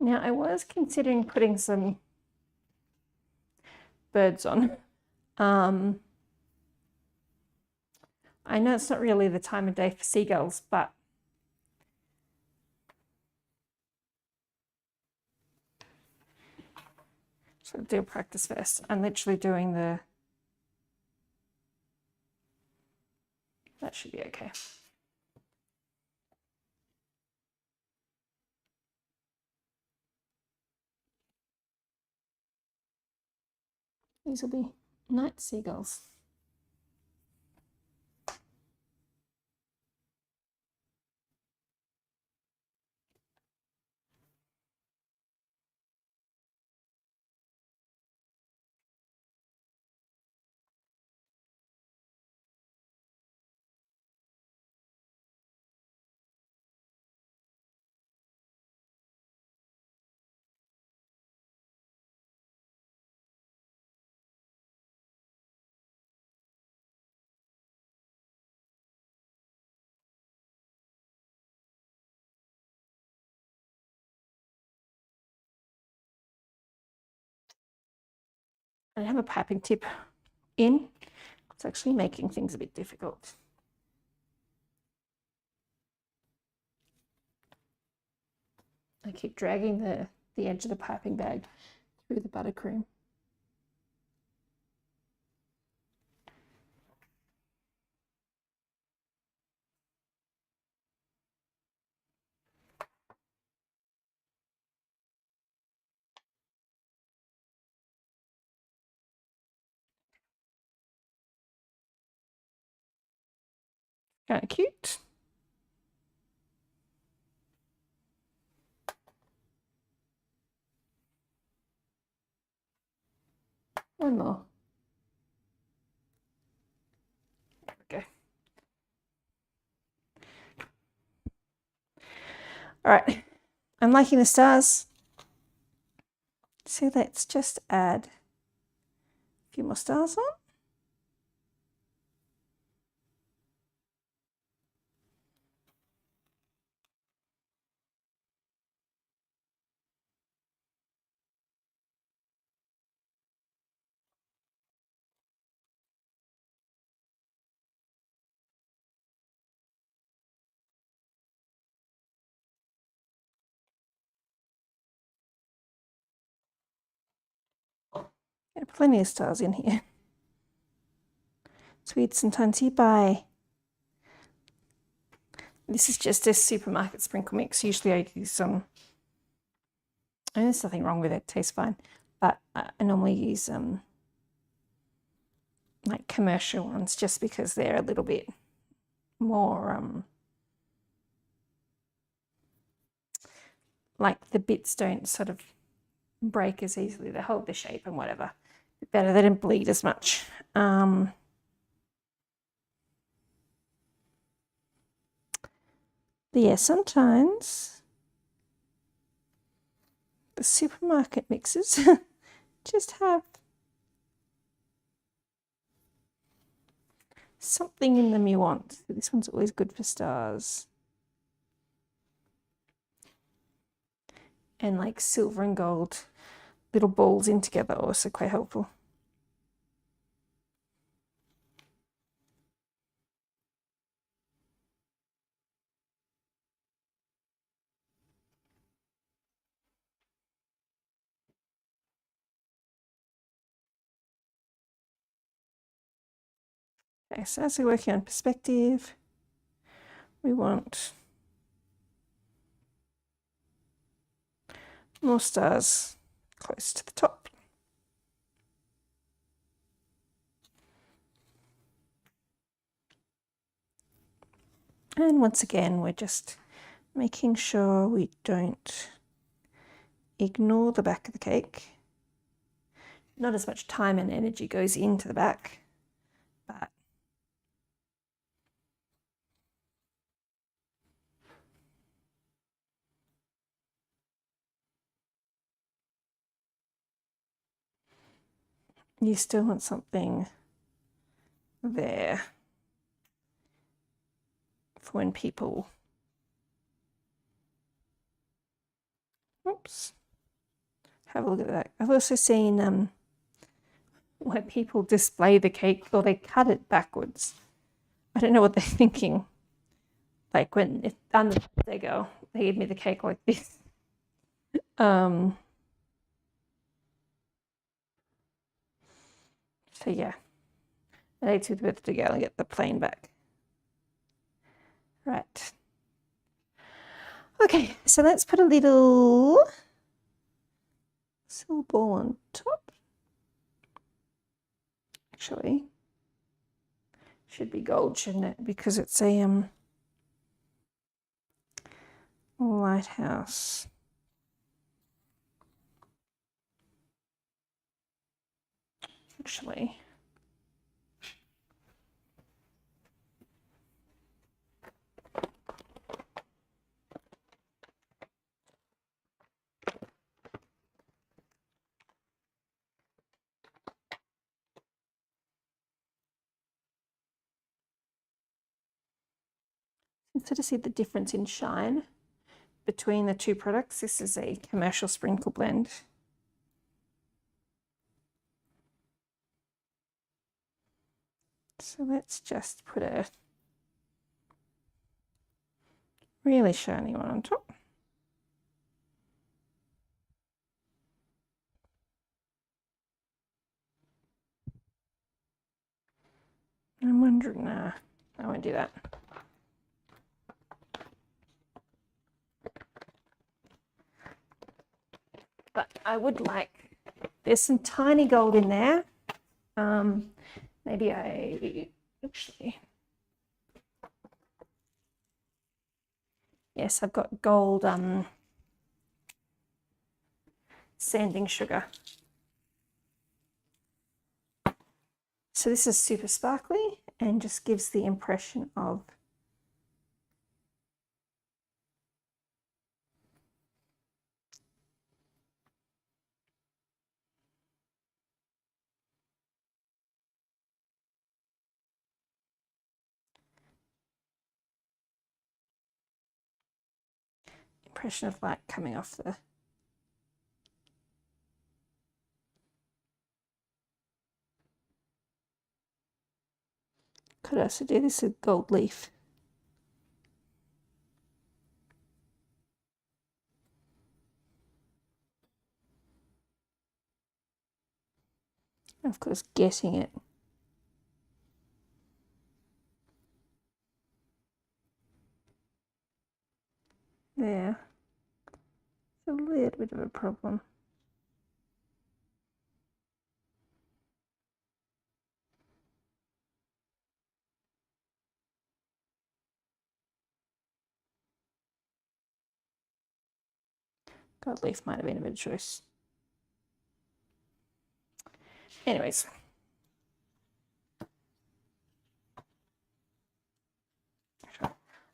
Now I was considering putting some birds on. I know it's not really the time of day for seagulls, but so I'll do practice first. I'm literally doing that should be okay. These will be night seagulls. I don't have a piping tip in. It's actually making things a bit difficult. I keep dragging the edge of the piping bag through the buttercream. Kind of cute. One more. There we go. All right, I'm liking the stars. So let's just add a few more stars on. Got plenty of stars in here. Sweets and Tunty by. This is just a supermarket sprinkle mix. Usually I use some. And there's nothing wrong with it. Tastes fine, but I normally use like commercial ones just because they're a little bit more like the bits don't sort of break as easily. They hold the shape and whatever. Better, they don't bleed as much. But yeah, sometimes the supermarket mixes just have something in them you want. This one's always good for stars. And like silver and gold little balls in together, also quite helpful. Okay, so as we're working on perspective, we want more stars close to the top. And once again, we're just making sure we don't ignore the back of the cake. Not as much time and energy goes into the back, but you still want something there for when people, oops, have a look at that. I've also seen where people display the cake or they cut it backwards. I don't know what they're thinking. Like when it's done, they go, they give me the cake like this. So yeah, I need to put it together and get the plane back. Right. Okay, so let's put a little silver ball on top. Actually, should be gold, shouldn't it? Because it's a lighthouse. Actually, to see the difference in shine between the two products. This is a commercial sprinkle blend. So let's just put a really shiny one on top. I'm wondering, nah, I won't do that. But I would like, there's some tiny gold in there. Maybe actually, yes, I've got gold sanding sugar. So this is super sparkly and just gives the impression of light coming off the could also do this with gold leaf. Of course, getting it there. It's a little bit of a problem. Gold leaf might have been a better choice. Anyways.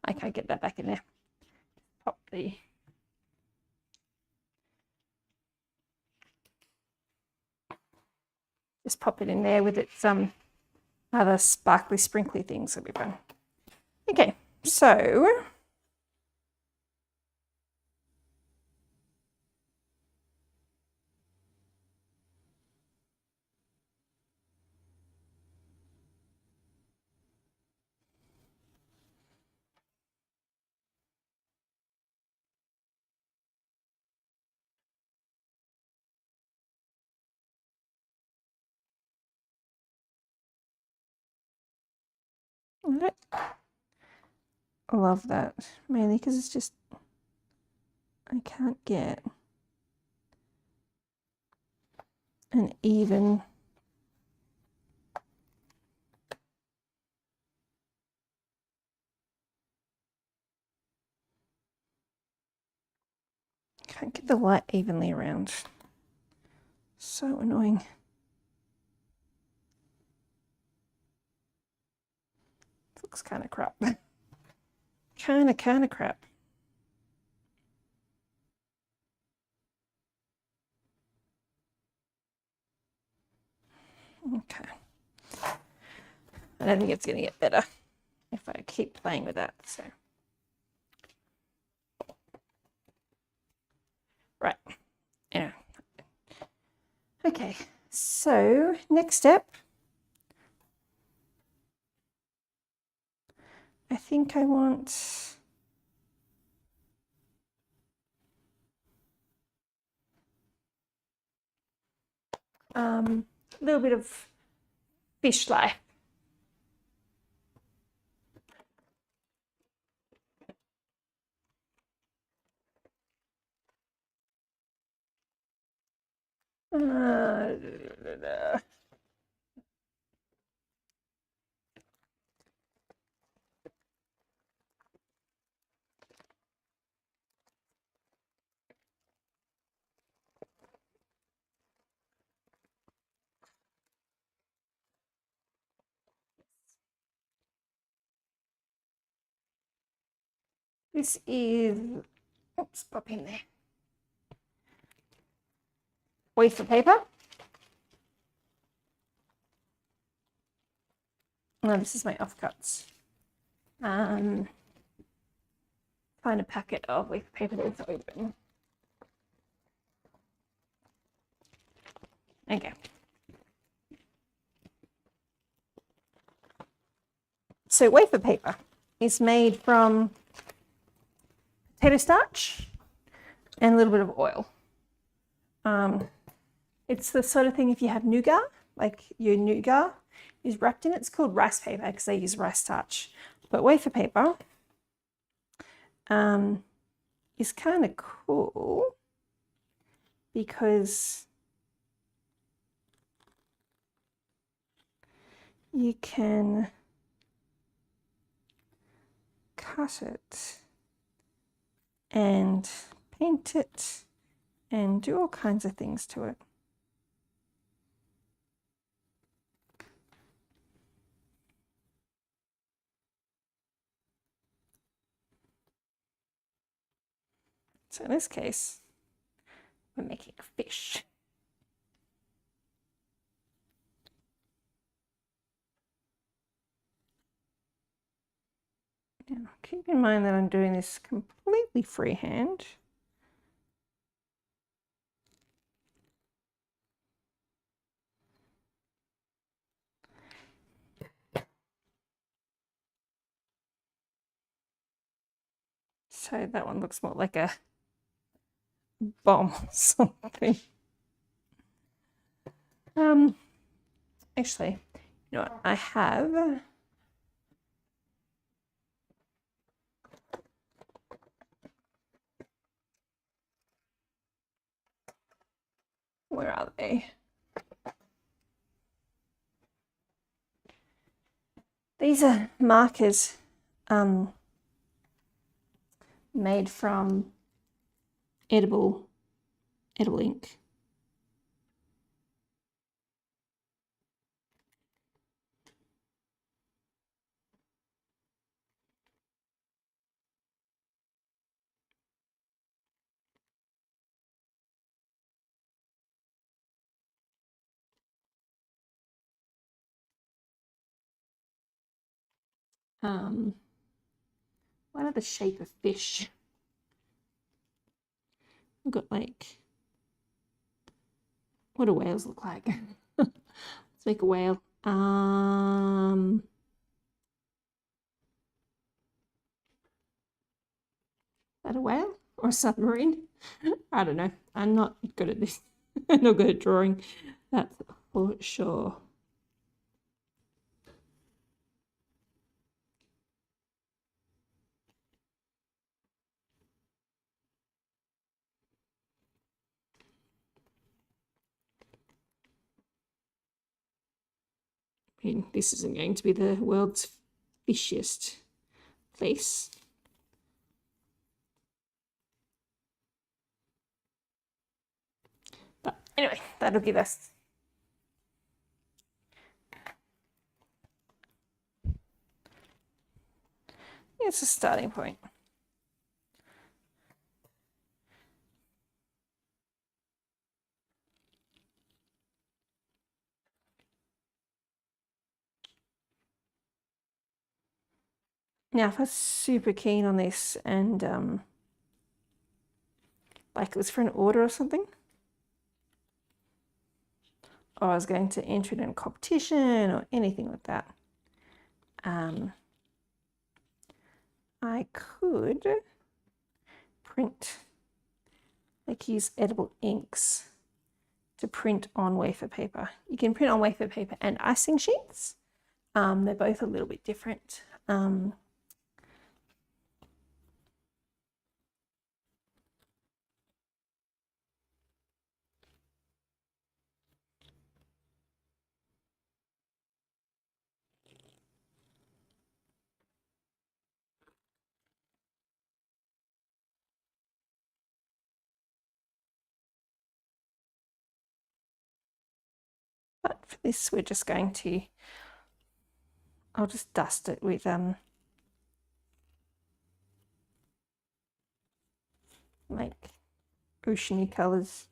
I can't get that back in there. Pop the just pop it in there with its other sparkly sprinkly things. That'll be fun. Okay, so I love that, mainly because it's just, I can't get an even can't get the light evenly around. So annoying. Looks kind of crap. kind of crap. Okay. I don't think it's going to get better if I keep playing with that. So, right. Yeah. Okay. So next step, I think I want a little bit of fish life. This is, oops, pop in there. Oyster paper. Oh, this is my offcuts. Find a packet of oyster paper that's open. Okay. So wafer paper is made from potato starch and a little bit of oil. It's the sort of thing, if you have nougat, like your nougat is wrapped in it, it's called rice paper because they use rice starch. But wafer paper is kind of cool because you can cut it and paint it and do all kinds of things to it. So in this case, we're making a fish. Now, keep in mind that I'm doing this completely freehand. So that one looks more like a bomb or something. Actually, you know what? I have where are they? These are markers made from edible ink. What are the shape of fish? We've got like, what do whales look like? Let's make a whale. Is that a whale or a submarine? I don't know. I'm not good at this. I'm not good at drawing. That's for sure. I mean, this isn't going to be the world's fishiest place. But anyway, that'll give us it's a starting point. Now, if I was super keen on this and like it was for an order or something, or I was going to enter it in a competition or anything like that, I could print, like use edible inks to print on wafer paper. You can print on wafer paper and icing sheets. They're both a little bit different. But for this, we're just going to, I'll just dust it with like oceany colors.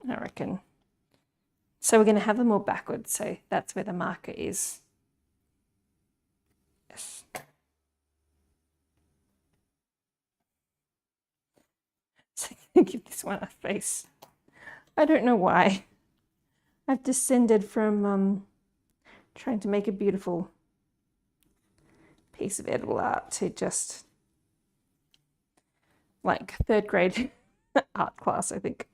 I reckon. So we're going to have them all backwards. So that's where the marker is. Yes. So give this one a face. I don't know why. I've descended from trying to make a beautiful piece of edible art to just like third grade art class, I think.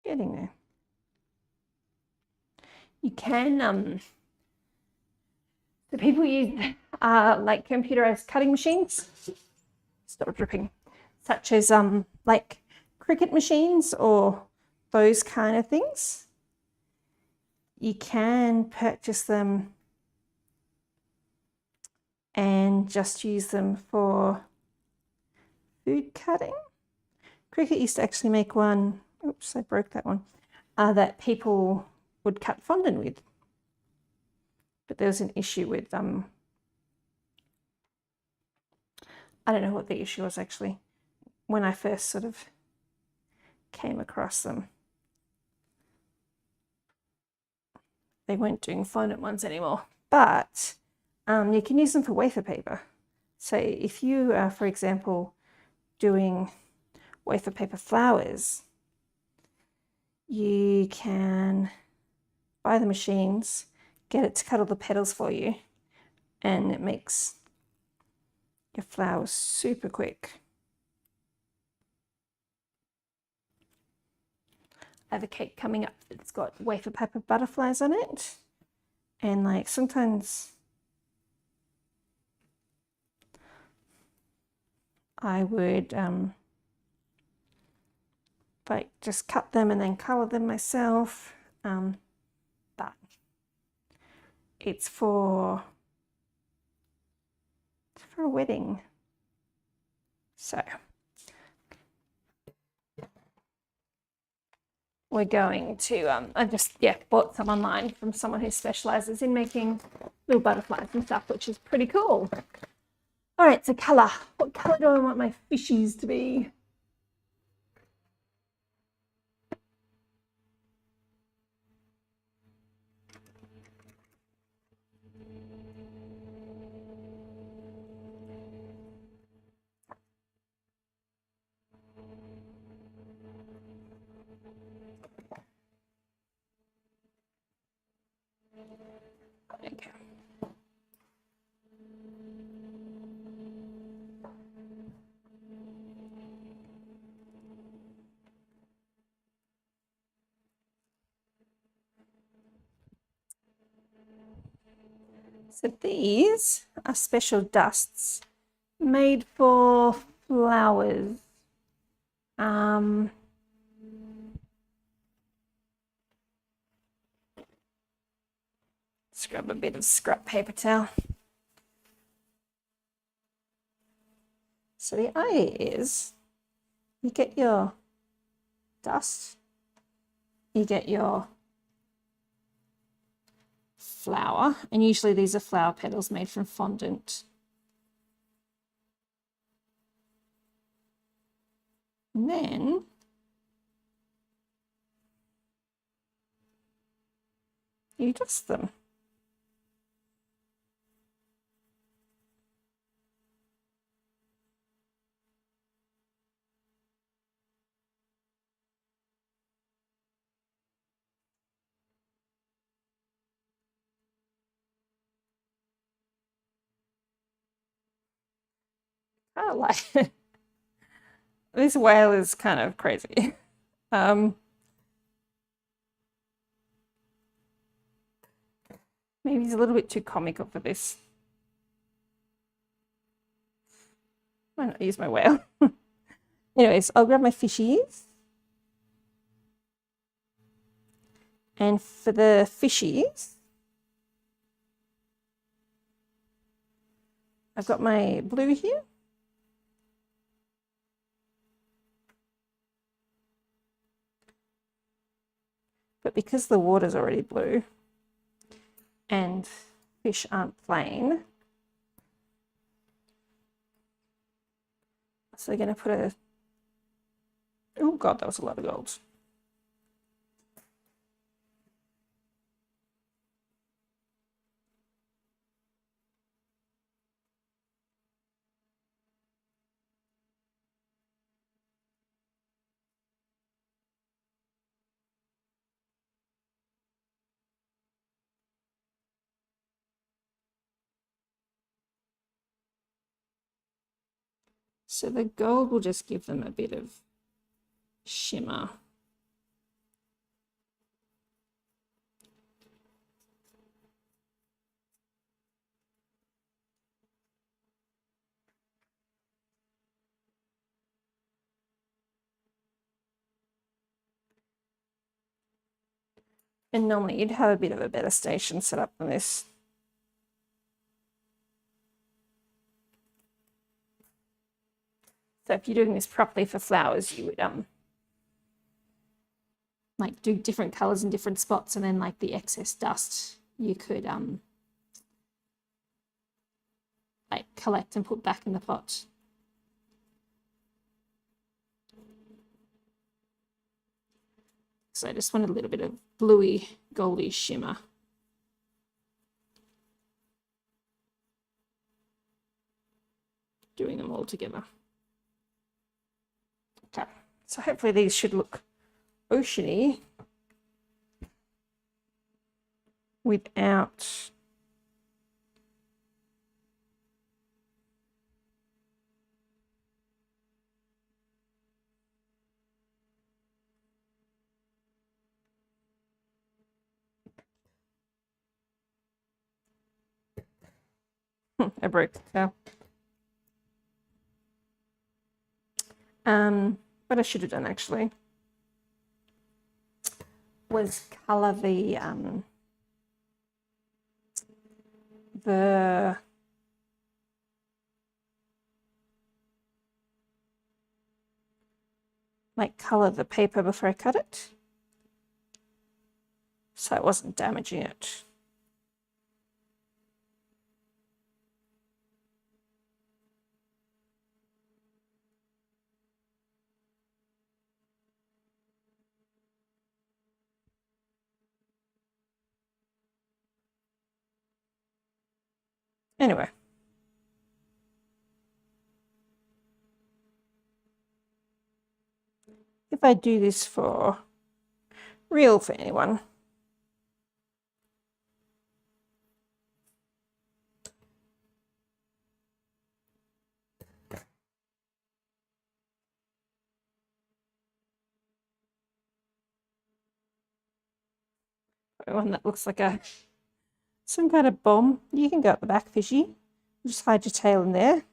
Getting there. You can, so people use like computerized cutting machines, stop dripping, such as like Cricut machines or those kind of things. You can purchase them and just use them for food cutting. Cricut used to actually make one, oops, I broke that one, that people would cut fondant with. But there was an issue with, I don't know what the issue was actually, when I first sort of came across them. They weren't doing fondant ones anymore, but you can use them for wafer paper. So if you are, for example, doing wafer paper flowers, you can buy the machines, get it to cut all the petals for you, and it makes your flowers super quick. I have a cake coming up that's got wafer paper butterflies on it, and like sometimes I would like just cut them and then color them myself, but it's for a wedding. So we're going to, I just, bought some online from someone who specializes in making little butterflies and stuff, which is pretty cool. All right, so color. What color do I want my fishies to be? Okay. So these are special dusts made for flowers. Let's grab a bit of scrap paper towel. So the idea is you get your dust, you get your flower, and usually these are flower petals made from fondant. And then you dust them. I like it. This whale is kind of crazy. Maybe he's a little bit too comical for this. Why not use my whale? Anyways, I'll grab my fishies. And for the fishies, I've got my blue here. But because the water's already blue and fish aren't plain, so they're going to put a, oh God, that was a lot of gold. So the gold will just give them a bit of shimmer. And normally you'd have a bit of a better station set up than this. So if you're doing this properly for flowers, you would like do different colors in different spots, and then like the excess dust you could like collect and put back in the pot. So I just want a little bit of bluey, goldy shimmer. Doing them all together. Okay, so hopefully these should look oceany without I broke the cow. What I should have done actually was color the like color the paper before I cut it, so I wasn't damaging it. Anyway, if I do this for real for anyone, one that looks like some kind of bomb, you can go at the back, fishy. Just hide your tail in there.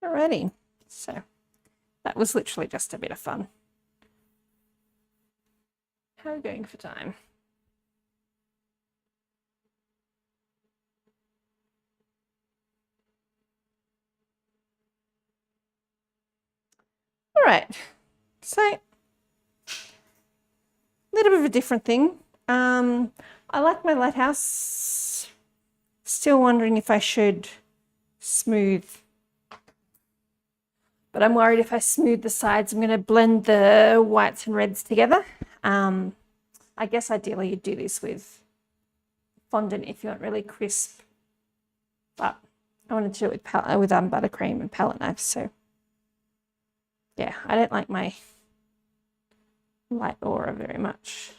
Alrighty, so that was literally just a bit of fun. How are we going for time? All right, so a little bit of a different thing. I like my lighthouse. Still wondering if I should smooth, but I'm worried if I smooth the sides, I'm going to blend the whites and reds together. I guess ideally you'd do this with fondant if you want really crisp, but I wanted to do it with buttercream and palette knives. So yeah, I don't like my light aura very much.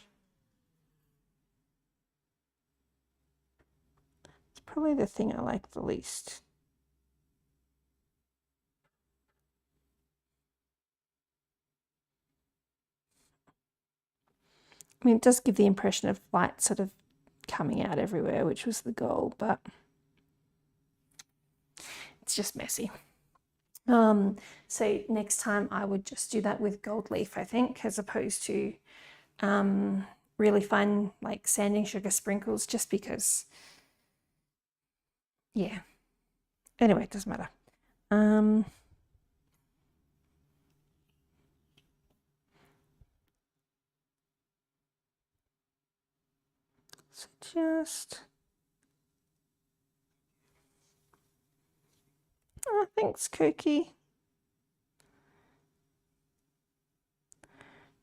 It's probably the thing I like the least. I mean, it does give the impression of light sort of coming out everywhere, which was the goal, but it's just messy. So next time I would just do that with gold leaf, I think, as opposed to really fine like sanding sugar sprinkles, just because, yeah. Anyway, it doesn't matter. So just, oh, thanks, Cookie.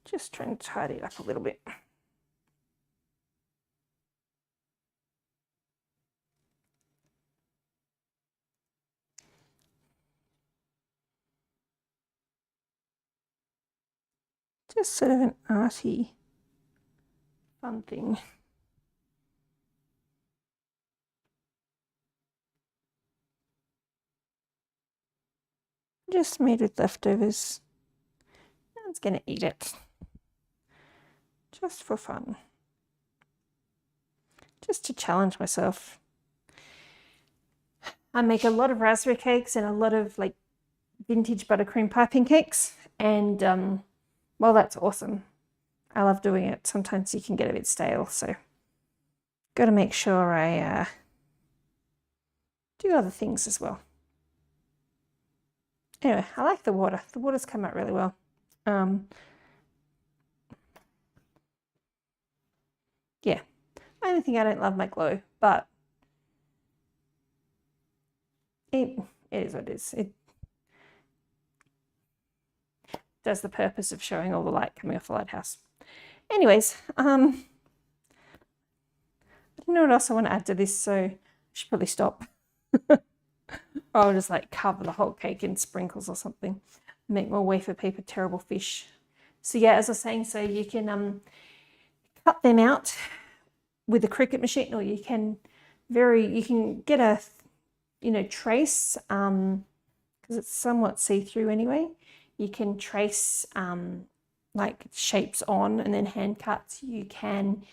Just trying to tidy it up a little bit. Just sort of an arty, fun thing. Just made with leftovers. No one's gonna eat it. Just for fun. Just to challenge myself. I make a lot of raspberry cakes and a lot of like vintage buttercream piping cakes, and well, that's awesome. I love doing it. Sometimes you can get a bit stale, so got to make sure I do other things as well. Anyway, I like the water. The water's come out really well. Yeah, I don't think I don't love my glow, but it is what it is. It does the purpose of showing all the light coming off the lighthouse. Anyways, I don't know what else I want to add to this, so I should probably stop. Or I'll just like cover the whole cake in sprinkles or something. Make more wafer paper terrible fish. So yeah, as I was saying, so you can cut them out with a Cricut machine, or you can get a trace, because it's somewhat see-through anyway. You can trace like shapes on, and then hand cuts. You can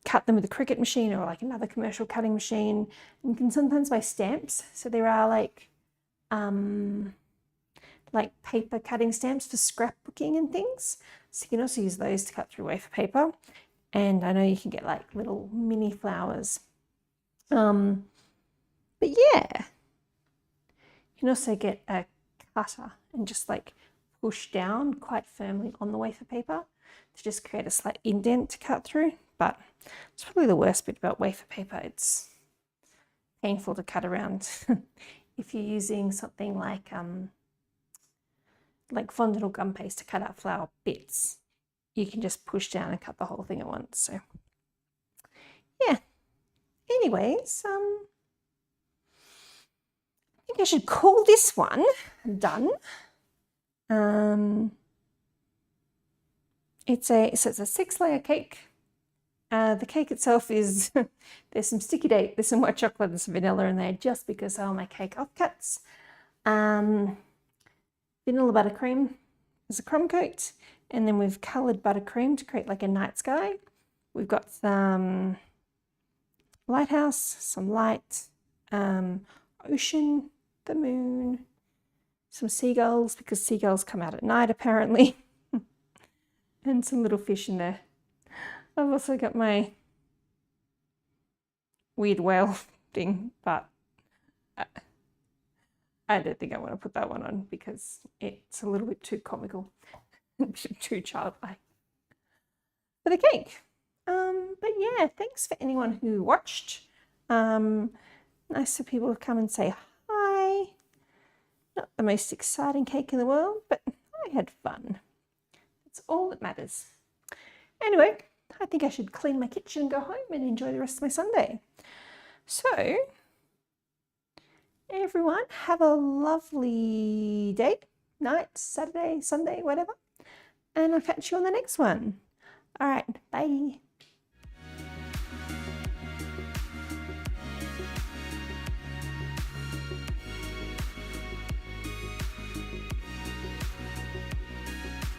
cut them with a Cricut machine or like another commercial cutting machine. You can sometimes buy stamps. So there are like paper cutting stamps for scrapbooking and things. So you can also use those to cut through wafer paper. And I know you can get like little mini flowers. But yeah, you can also get a cutter and just like push down quite firmly on the wafer paper to just create a slight indent to cut through. But it's probably the worst bit about wafer paper. It's painful to cut around. If you're using something like fondant or gum paste to cut out flower bits, you can just push down and cut the whole thing at once. So yeah. Anyways, I think I should call this one done. It's a 6-layer cake. The cake itself is, there's some sticky date, there's some white chocolate and some vanilla in there, just because they are my cake offcuts. Vanilla buttercream is a crumb coat, and then we've coloured buttercream to create like a night sky. We've got some lighthouse, some light, ocean, the moon, some seagulls, because seagulls come out at night apparently, and some little fish in there. I've also got my weird whale thing, but I don't think I want to put that one on because it's a little bit too comical, too childlike for the cake. But yeah, thanks for anyone who watched. Nice for people to come and say hi. Not the most exciting cake in the world, but I had fun. That's all that matters. Anyway, I think I should clean my kitchen and go home and enjoy the rest of my Sunday. So, everyone, have a lovely day, night, Saturday, Sunday, whatever. And I'll catch you on the next one. All right, bye.